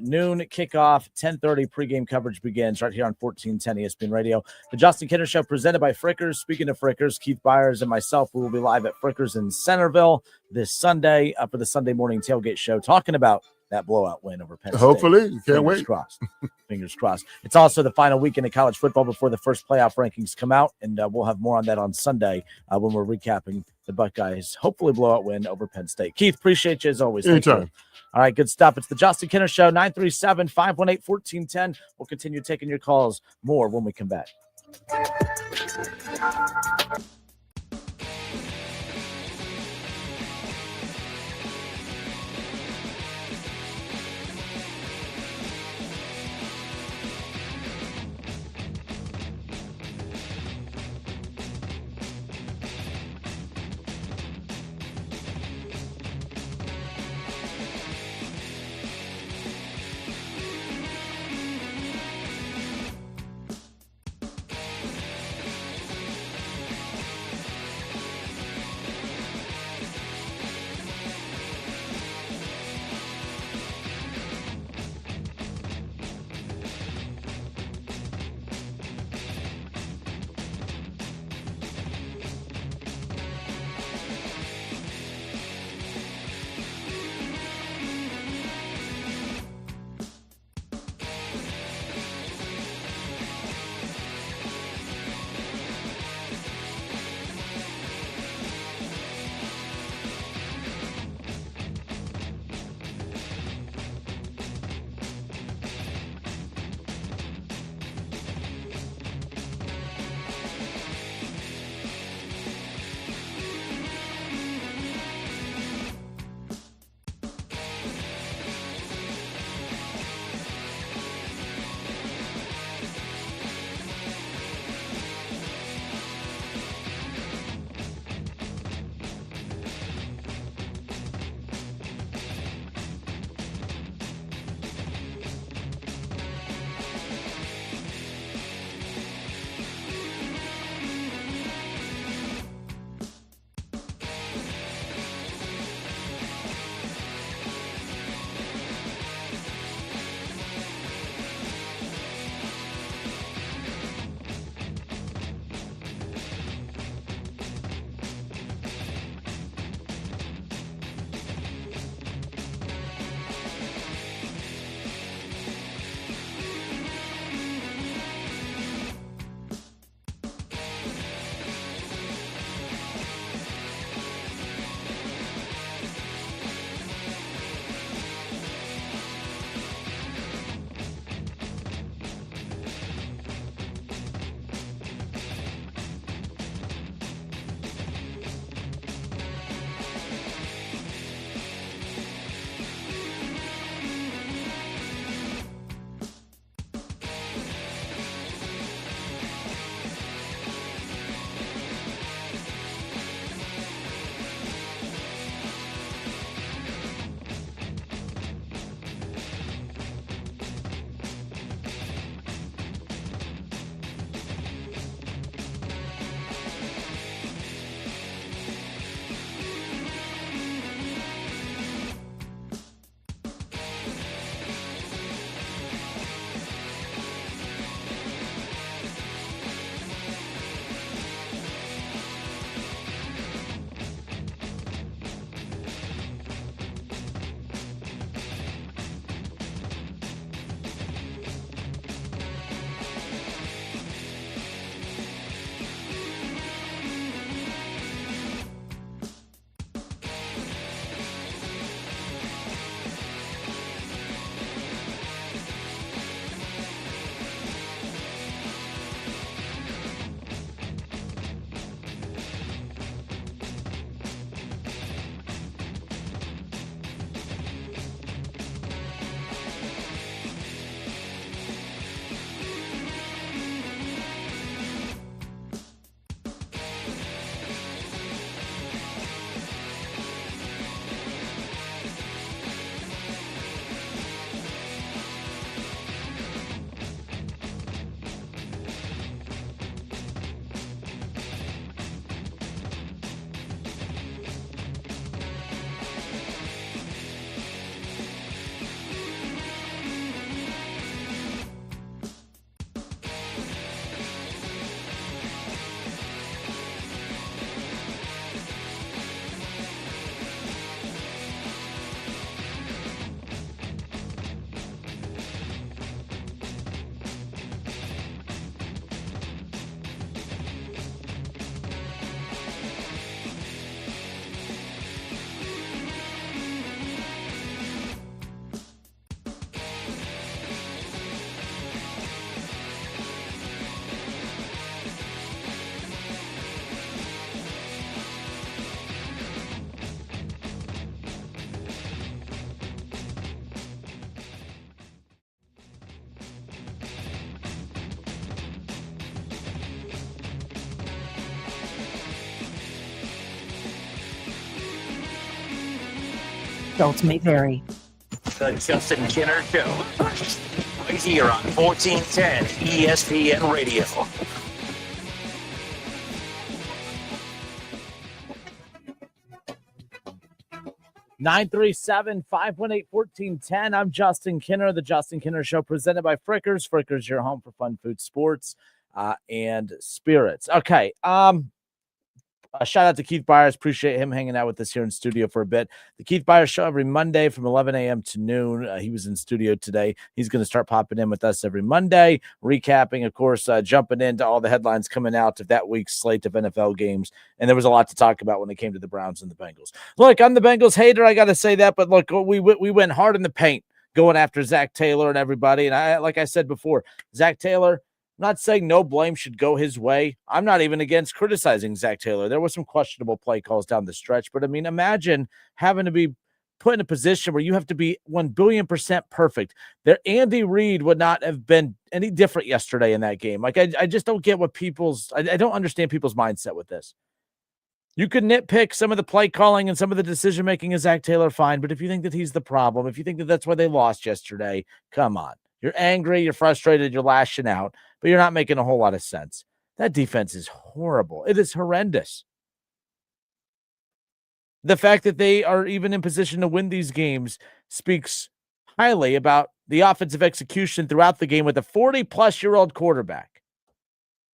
Noon kickoff, 10:30 pregame coverage begins right here on 1410 ESPN Radio. The Justin Kinner Show presented by Frickers. Speaking of Frickers, Keith Byars and myself, we will be live at Frickers in Centerville this Sunday for the Sunday morning tailgate show, talking about that blowout win over Penn State. Hopefully. You can't wait. Crossed. Fingers crossed. It's also the final weekend of college football before the first playoff rankings come out, and we'll have more on that on Sunday when we're recapping the Buckeyes' hopefully blowout win over Penn State. Keith, appreciate you as always. Anytime. All right, good stuff. It's the Justin Kinner Show, 937-518-1410. We'll continue taking your calls more when we come back. Results may vary. The Justin Kinner Show. Right here on 1410 ESPN Radio. 937-518-1410. I'm Justin Kinner, the Justin Kinner Show, presented by Frickers. Frickers, your home for fun food, sports, and spirits. Okay. A shout out to Keith Byars. Appreciate him hanging out with us here in studio for a bit. The Keith Byars Show every Monday from 11 a.m. to noon. He was in studio today. He's going to start popping in with us every Monday, recapping, of course, jumping into all the headlines coming out of that week's slate of NFL games. And there was a lot to talk about when it came to the Browns and the Bengals. Look, I'm the Bengals hater. I got to say that. But look, we went hard in the paint going after Zach Taylor and everybody. And like I said before, Zach Taylor, I'm not saying no blame should go his way. I'm not even against criticizing Zach Taylor. There were some questionable play calls down the stretch, but I mean, imagine having to be put in a position where you have to be 1,000,000,000% perfect. There, Andy Reid would not have been any different yesterday in that game. Like, I just don't get what I don't understand people's mindset with this. You could nitpick some of the play calling and some of the decision making of Zach Taylor, fine. But if you think that he's the problem, if you think that that's why they lost yesterday, come on. You're angry, you're frustrated, you're lashing out, but you're not making a whole lot of sense. That defense is horrible. It is horrendous. The fact that they are even in position to win these games speaks highly about the offensive execution throughout the game with a 40-plus-year-old quarterback.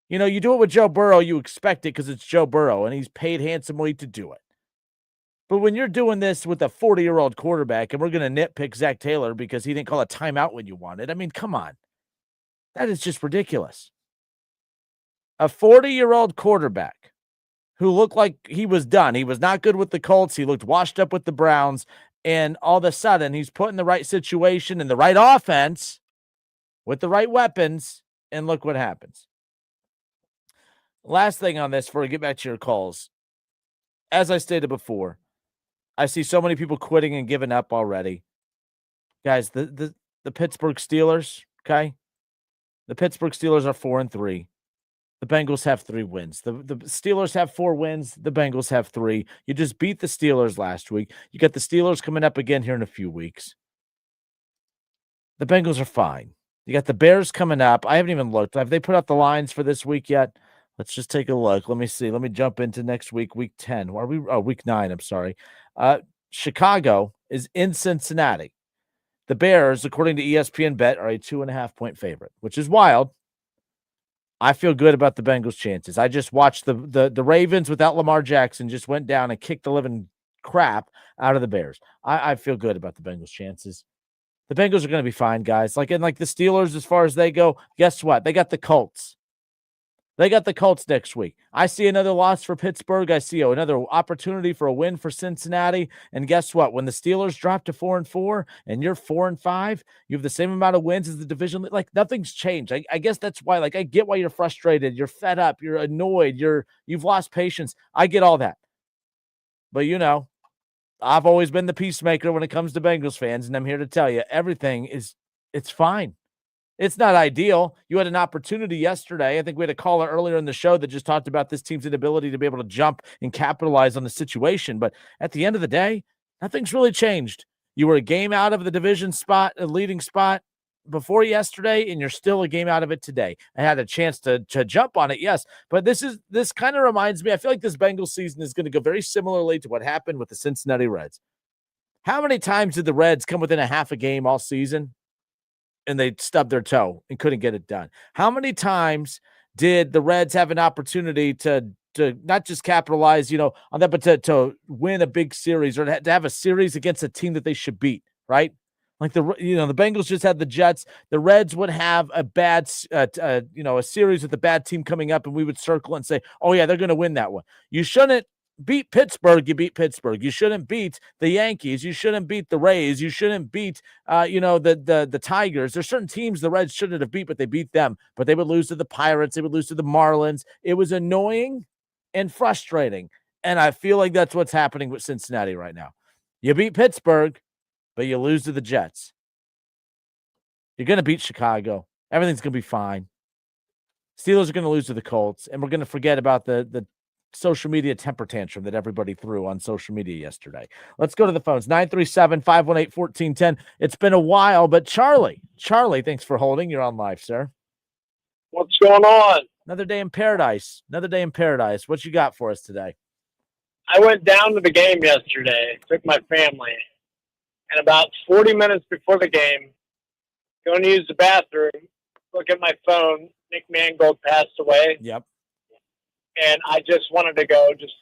You know, you do it with Joe Burrow, you expect it because it's Joe Burrow, and he's paid handsomely to do it. But when you're doing this with a 40-year-old quarterback, and we're going to nitpick Zach Taylor because he didn't call a timeout when you wanted, I mean, come on. That is just ridiculous. A 40-year-old quarterback who looked like he was done. He was not good with the Colts. He looked washed up with the Browns. And all of a sudden, he's put in the right situation and the right offense with the right weapons. And look what happens. Last thing on this before we get back to your calls. As I stated before, I see so many people quitting and giving up already. Guys, the Pittsburgh Steelers, okay? The Pittsburgh Steelers are 4-3. The Bengals have 3 wins. The Steelers have 4 wins. The Bengals have 3. You just beat the Steelers last week. You got the Steelers coming up again here in a few weeks. The Bengals are fine. You got the Bears coming up. I haven't even looked. Have they put out the lines for this week yet? Let's just take a look. Let me see. Let me jump into next week, week 10. Are we? Oh, week 9. I'm sorry. Chicago is in Cincinnati. The Bears, according to ESPN Bet, are a 2.5-point favorite, which is wild. I feel good about the Bengals' chances. I just watched the Ravens without Lamar Jackson just went down and kicked the living crap out of the Bears. I feel good about the Bengals' chances. The Bengals are going to be fine, guys. Like the Steelers, as far as they go, guess what? They got the Colts. They got the Colts next week. I see another loss for Pittsburgh. I see another opportunity for a win for Cincinnati. And guess what? When the Steelers drop to 4-4 and you're 4-5, you have the same amount of wins as the division. Like, nothing's changed. I guess that's why. Like, I get why you're frustrated. You're fed up. You're annoyed. You've lost patience. I get all that. But I've always been the peacemaker when it comes to Bengals fans, and I'm here to tell you it's fine. It's not ideal. You had an opportunity yesterday. I think we had a caller earlier in the show that just talked about this team's inability to be able to jump and capitalize on the situation. But at the end of the day, nothing's really changed. You were a game out of the division spot, a leading spot before yesterday, and you're still a game out of it today. I had a chance to jump on it, yes. But this kind of reminds me, I feel like this Bengals season is going to go very similarly to what happened with the Cincinnati Reds. How many times did the Reds come within a half a game all season? And they stubbed their toe and couldn't get it done. How many times did the Reds have an opportunity to not just capitalize, on that, but to win a big series or to have a series against a team that they should beat, right? Like the Bengals just had the Jets. The Reds would have a bad, a series with a bad team coming up, and we would circle and say, oh yeah, they're going to win that one. You shouldn't beat Pittsburgh, you beat Pittsburgh. You shouldn't beat the Yankees. You shouldn't beat the Rays. You shouldn't beat, the Tigers. There's certain teams the Reds shouldn't have beat, but they beat them. But they would lose to the Pirates. They would lose to the Marlins. It was annoying and frustrating. And I feel like that's what's happening with Cincinnati right now. You beat Pittsburgh, but you lose to the Jets. You're going to beat Chicago. Everything's going to be fine. Steelers are going to lose to the Colts, and we're going to forget about the social media temper tantrum that everybody threw on social media yesterday. Let's go to the phones. 937-518-1410. It's been a while, but Charlie, thanks for holding. You're on live, sir. What's going on? Another day in paradise. What you got for us today? I went down to the game yesterday, took my family, and about 40 minutes before the game, going to use the bathroom, look at my phone. Nick Mangold passed away. Yep. And I just wanted to go just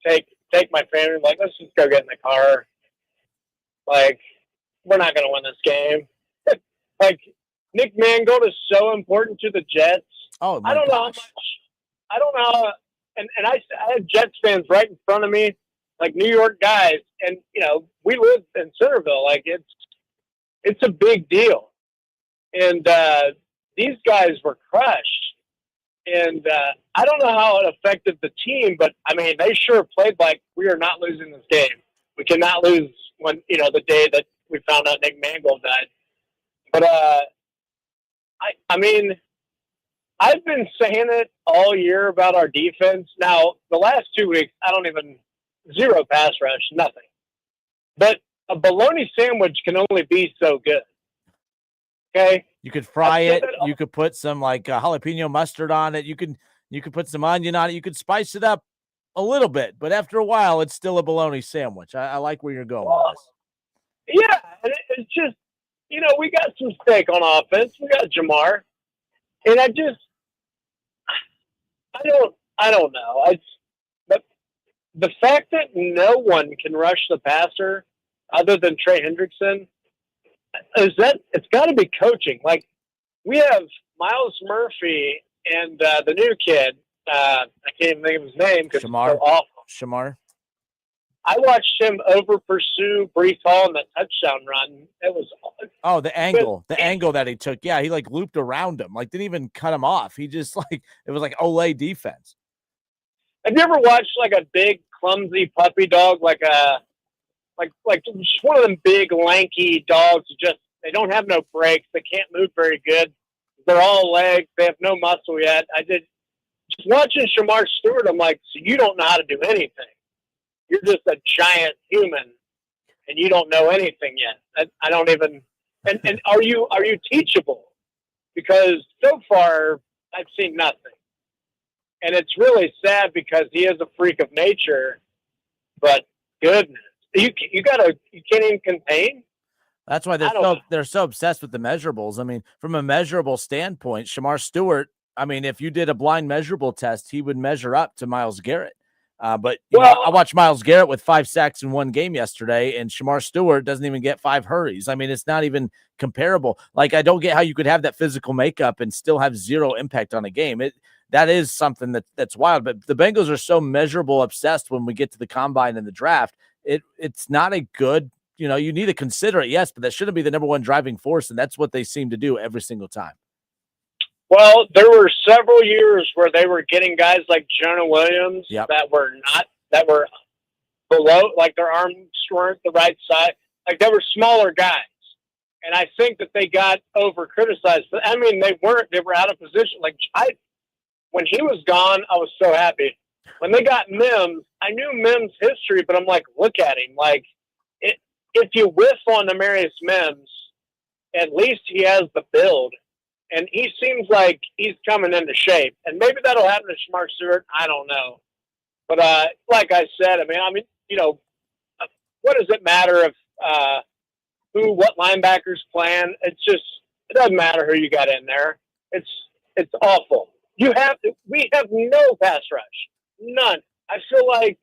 take my family, like, let's just go get in the car. Like, we're not going to win this game. Like, Nick Mangold is so important to the Jets. Oh, my I don't know how gosh. much. I don't know how, and I had Jets fans right in front of me, like New York guys, and we live in Centerville. Like it's a big deal, and these guys were crushed, and I don't know how it affected the team, but I mean they sure played like we are not losing this game. We cannot lose when the day that we found out Nick Mangold died. But I mean. I've been saying it all year about our defense. Now, the last 2 weeks, zero pass rush, nothing. But a bologna sandwich can only be so good. Okay? You could fry it. You could put some jalapeno mustard on it. You could put some onion on it. You could spice it up a little bit. But after a while, it's still a bologna sandwich. I like where you're going with this. Yeah. And it's just, we got some steak on offense. We got Jamar. And I don't know. But the fact that no one can rush the passer other than Trey Hendrickson, it's got to be coaching. Like, we have Miles Murphy and the new kid. I can't even think of his name because it's so awful. Shamar. I watched him over pursue Breece Hall in that touchdown run. It was the angle that he took. Yeah, he looped around him, didn't even cut him off. He just it was like Olay defense. Have you ever watched a big clumsy puppy dog, like just one of them big lanky dogs? They don't have no brakes. They can't move very good. They're all legs. They have no muscle yet. Just watching Shamar Stewart. I'm like, so you don't know how to do anything. You're just a giant human, and you don't know anything yet. I don't even. And are you teachable? Because so far I've seen nothing, and it's really sad because he is a freak of nature. But goodness, you can't even contain. That's why they're so obsessed with the measurables. I mean, from a measurable standpoint, Shamar Stewart. I mean, if you did a blind measurable test, he would measure up to Myles Garrett. But I watched Myles Garrett with 5 sacks in one game yesterday, and Shamar Stewart doesn't even get 5 hurries. I mean, it's not even comparable. I don't get how you could have that physical makeup and still have zero impact on a game. That is something that's wild. But the Bengals are so measurable obsessed when we get to the combine and the draft. It's not a good, you need to consider it, yes, but that shouldn't be the number one driving force, and that's what they seem to do every single time. Well, there were several years where they were getting guys like Jonah Williams that were below, their arms weren't the right size. They were smaller guys. And I think that they got over criticized. But I mean, they were out of position. When he was gone, I was so happy. When they got Mims, I knew Mims' history, but I'm like, look at him. If you whiff on Amarius Mims, at least he has the build. And he seems like he's coming into shape. And maybe that'll happen to Shamar Stewart. I don't know. But like I said, what does it matter if what linebackers plan? It doesn't matter who you got in there. It's awful. We have no pass rush. None. I feel like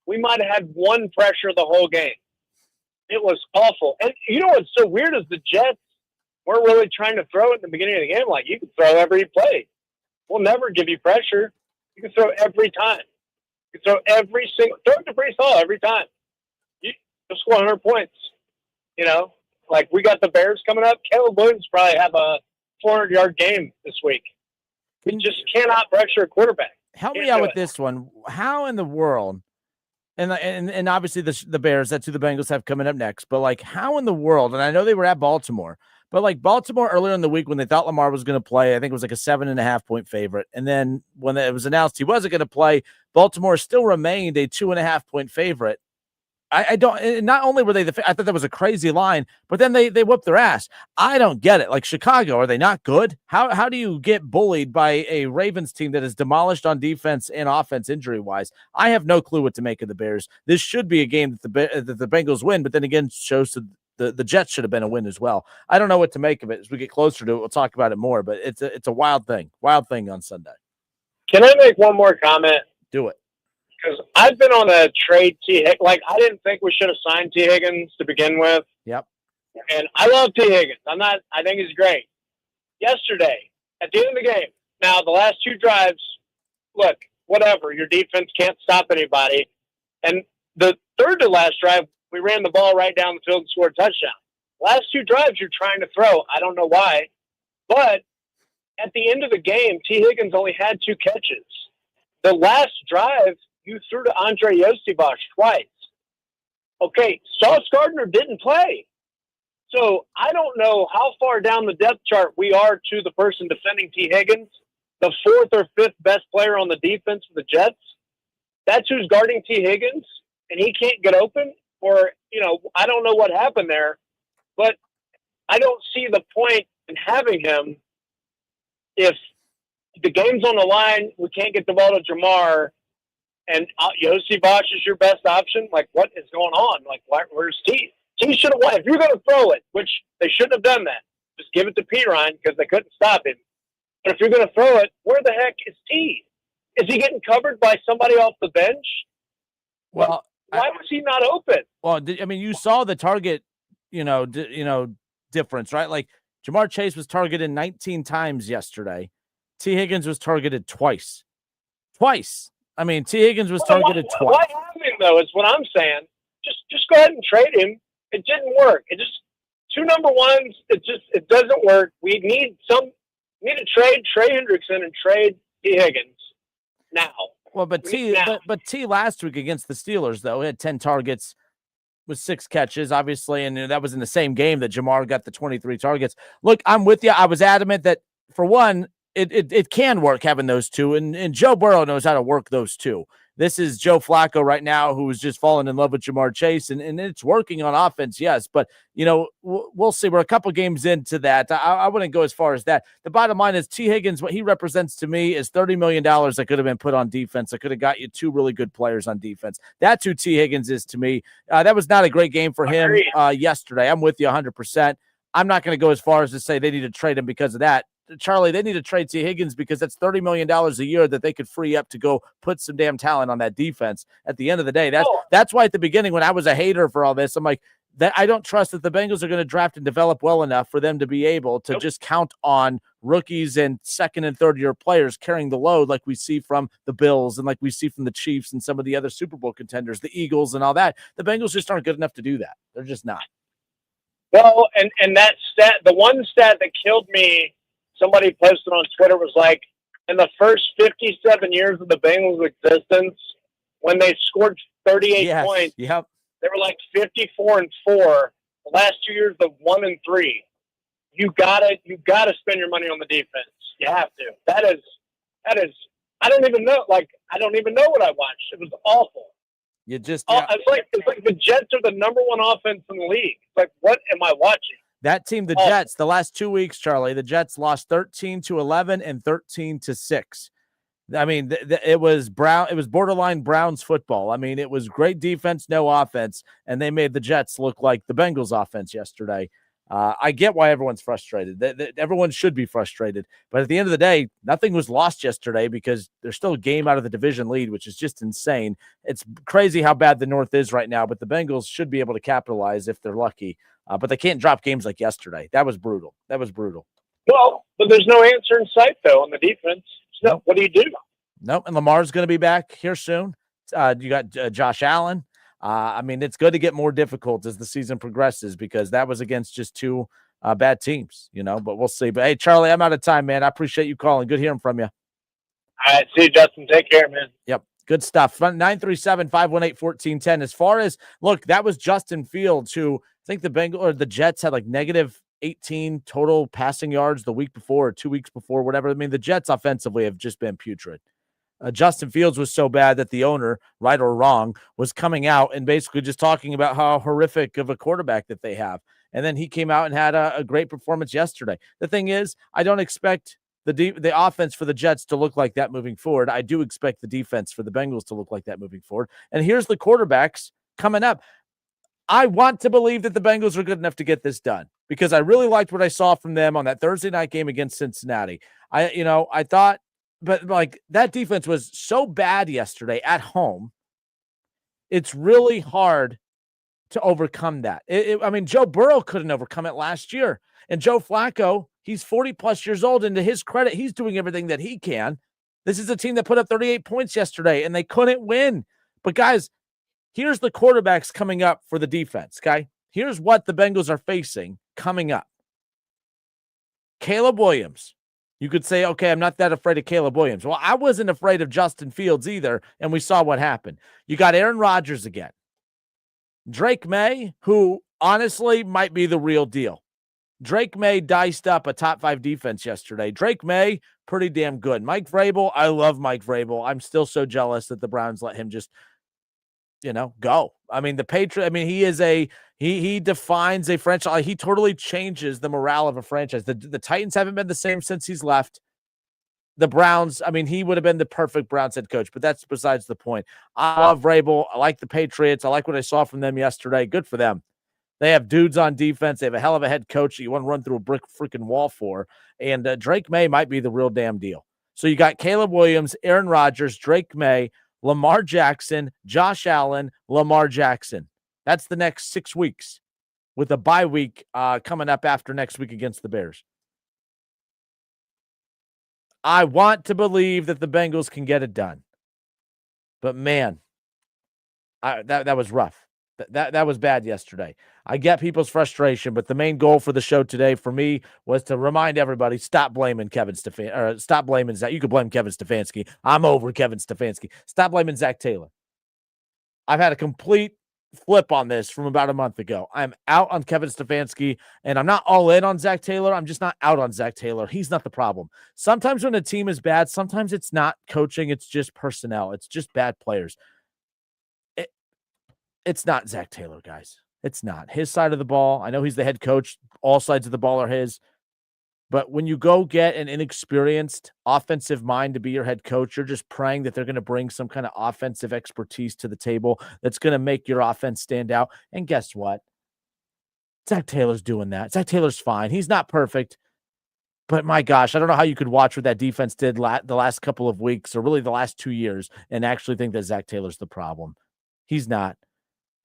we might have had one pressure the whole game. It was awful. And what's so weird is the Jets we're really trying to throw it in the beginning of the game. You can throw every play. We'll never give you pressure. You can throw every time. You can throw throw it to Breece Hall every time. You'll score 100 points. We got the Bears coming up. Caleb Williams probably have a 400-yard game this week. We just cannot pressure a quarterback. Help me out with this one. How in the world, and obviously the Bears, that's who the Bengals have coming up next, but how in the world, and I know they were at Baltimore, But like Baltimore earlier in the week when they thought Lamar was going to play, I think it was like a 7.5 point favorite. And then when it was announced he wasn't going to play, Baltimore still remained a 2.5 point favorite. I don't, not only were they I thought that was a crazy line, but then they whooped their ass. I don't get it. Like Chicago, are they not good? How do you get bullied by a Ravens team that is demolished on defense and offense injury wise? I have no clue what to make of the Bears. This should be a game that the Bengals win, but then again, shows to the Jets should have been a win as well. I don't know what to make of it. As we get closer to it, we'll talk about it more, but it's a wild thing on Sunday. Can I make one more comment? Do it. Because I've been on a trade like I didn't think we should have signed T. Higgins to begin with. Yep. And I love T. Higgins. I think he's great. Yesterday, at the end of the game, now the last 2 drives, look, whatever, your defense can't stop anybody. And the third to last drive, we ran the ball right down the field and scored a touchdown. Last 2 drives, you're trying to throw. I don't know why. But at the end of the game, T. Higgins only had 2 catches. The last drive, you threw to Andre Yosibach twice. Okay, Sauce Gardner didn't play. So I don't know how far down the depth chart we are to the person defending T. Higgins, the 4th or 5th best player on the defense for the Jets. That's who's guarding T. Higgins, and he can't get open. Or, I don't know what happened there, but I don't see the point in having him if the game's on the line, we can't get the ball to Jamar, and Yossi Bosch is your best option. Like, what is going on? Like, where's T? T should have won. If you're going to throw it, which they shouldn't have done that, just give it to Pirine because they couldn't stop him. But if you're going to throw it, where the heck is T? Is he getting covered by somebody off the bench? Well, why was he not open? Well, you saw the target, difference, right? Like Jamar Chase was targeted 19 times yesterday. T. Higgins was targeted twice. I mean, T. Higgins was targeted twice. Why have him, though, is what I'm saying. Just go ahead and trade him. It didn't work. It just 2 number ones. It doesn't work. We need to trade Trey Hendrickson and trade T. Higgins now. Well, but T last week against the Steelers, though, he had 10 targets with 6 catches, obviously, and that was in the same game that Jamar got the 23 targets. Look, I'm with you. I was adamant that, for one, it can work having those 2, and Joe Burrow knows how to work those 2. This is Joe Flacco right now, who is just falling in love with Jamar Chase, and it's working on offense, yes. But, we'll see. We're a couple games into that. I wouldn't go as far as that. The bottom line is T. Higgins, what he represents to me is $30 million that could have been put on defense. That could have got you 2 really good players on defense. That's who T. Higgins is to me. That was not a great game for him yesterday. I'm with you 100%. I'm not going to go as far as to say they need to trade him because of that. Charlie, they need to trade T. Higgins because that's $30 million a year that they could free up to go put some damn talent on that defense. At the end of the day, that's why at the beginning when I was a hater for all this, I'm like, that I don't trust that the Bengals are going to draft and develop well enough for them to be able to just count on rookies and 2nd and 3rd year players carrying the load like we see from the Bills and like we see from the Chiefs and some of the other Super Bowl contenders, the Eagles and all that. The Bengals just aren't good enough to do that. They're just not. Well, and that stat, the one stat that killed me, somebody posted on Twitter, was like, in the first 57 years of the Bengals' existence, when they scored 38 points, they were like 54-4. The last 2 years, the 1-3. You gotta spend your money on the defense. You have to. That is. I don't even know. I don't even know what I watched. It was awful. It's like the Jets are the number 1 offense in the league. It's like, what am I watching? That team, the Jets, the last 2 weeks, Charlie, the Jets lost 13-11 and 13-6. I mean, it was borderline Browns football. I mean, it was great defense, no offense, and they made the Jets look like the Bengals offense yesterday. I get why everyone's frustrated. Everyone should be frustrated. But at the end of the day, nothing was lost yesterday because there's still a game out of the division lead, which is just insane. It's crazy how bad the North is right now, but the Bengals should be able to capitalize if they're lucky. But they can't drop games like yesterday. That was brutal. Well, but there's no answer in sight, though, on the defense. So nope. What do you do? Nope. And Lamar's going to be back here soon. You got Josh Allen. I mean, it's good to get more difficult as the season progresses because that was against just 2 bad teams, but we'll see. But, hey, Charlie, I'm out of time, man. I appreciate you calling. Good hearing from you. All right. See you, Justin. Take care, man. Yep. Good stuff. 937-518-1410. As far as, look, that was Justin Fields, who I think the Jets had like negative 18 total passing yards the week before or 2 weeks before, whatever. I mean, the Jets offensively have just been putrid. Justin Fields was so bad that the owner, right or wrong, was coming out and basically just talking about how horrific of a quarterback that they have. And then he came out and had a great performance yesterday. The thing is, I don't expect the offense for the Jets to look like that moving forward. I do expect the defense for the Bengals to look like that moving forward. And here's the quarterbacks coming up. I want to believe that the Bengals are good enough to get this done because I really liked what I saw from them on that Thursday night game against Cincinnati. I thought, but like that defense was so bad yesterday at home. It's really hard to overcome that. I mean, Joe Burrow couldn't overcome it last year. And Joe Flacco, he's 40 plus years old. And to his credit, he's doing everything that he can. This is a team that put up 38 points yesterday and they couldn't win. But guys, here's the quarterbacks coming up for the defense, okay? Here's what the Bengals are facing coming up. Caleb Williams. You could say, okay, I'm not that afraid of Caleb Williams. Well, I wasn't afraid of Justin Fields either, and we saw what happened. You got Aaron Rodgers again. Drake May, who honestly might be the real deal. Drake May diced up a top 5 defense yesterday. Drake May, pretty damn good. Mike Vrabel, I love Mike Vrabel. I'm still so jealous that the Browns let him just go. I mean, he defines a franchise. He totally changes the morale of a franchise. The Titans haven't been the same since he's left. The Browns, I mean, he would have been the perfect Browns head coach, but that's besides the point. I love Vrabel. I like the Patriots. I like what I saw from them yesterday. Good for them. They have dudes on defense. They have a hell of a head coach that you want to run through a brick freaking wall for. And Drake May might be the real damn deal. So you got Caleb Williams, Aaron Rodgers, Drake May, Lamar Jackson, Josh Allen, Lamar Jackson. That's the next 6 weeks with a bye week coming up after next week against the Bears. I want to believe that the Bengals can get it done. But, man, that was rough. That was bad yesterday. I get people's frustration, but the main goal for the show today for me was to remind everybody, stop blaming Kevin Stefanski, or stop blaming Zach. You could blame Kevin Stefanski. I'm over Kevin Stefanski. Stop blaming Zach Taylor. I've had a complete flip on this from about a month ago. I'm out on Kevin Stefanski, and I'm not all in on Zach Taylor. I'm just not out on Zach Taylor. He's not the problem. Sometimes when a team is bad, sometimes it's not coaching. It's just personnel. It's just bad players. It's not Zach Taylor, guys. It's not. His side of the ball, I know he's the head coach. All sides of the ball are his. But when you go get an inexperienced offensive mind to be your head coach, you're just praying that they're going to bring some kind of offensive expertise to the table that's going to make your offense stand out. And guess what? Zach Taylor's doing that. Zach Taylor's fine. He's not perfect. But my gosh, I don't know how you could watch what that defense did the last couple of weeks or really the last 2 years and actually think that Zach Taylor's the problem. He's not.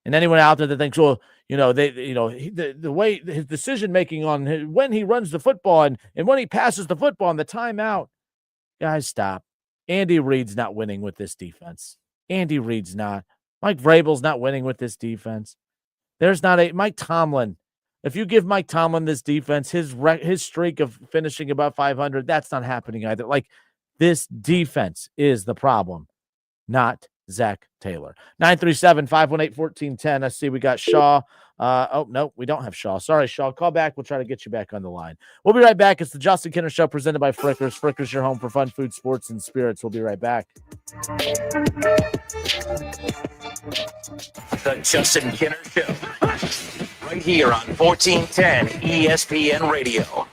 And anyone out there that thinks, well, the way his decision making on when he runs the football and when he passes the football and the timeout, guys, stop. Andy Reid's not winning with this defense. Andy Reid's not. Mike Vrabel's not winning with this defense. There's not a Mike Tomlin. If you give Mike Tomlin this defense, his streak of finishing above 500, that's not happening either. Like, this defense is the problem, not Zach Taylor. 937-518-1410. I see we got Shaw. No, we don't have Shaw. Sorry, Shaw. Call back. We'll try to get you back on the line. We'll be right back. It's the Justin Kinner Show presented by Frickers. Frickers, your home for fun, food, sports, and spirits. We'll be right back. The Justin Kinner Show. Right here on 1410 ESPN Radio.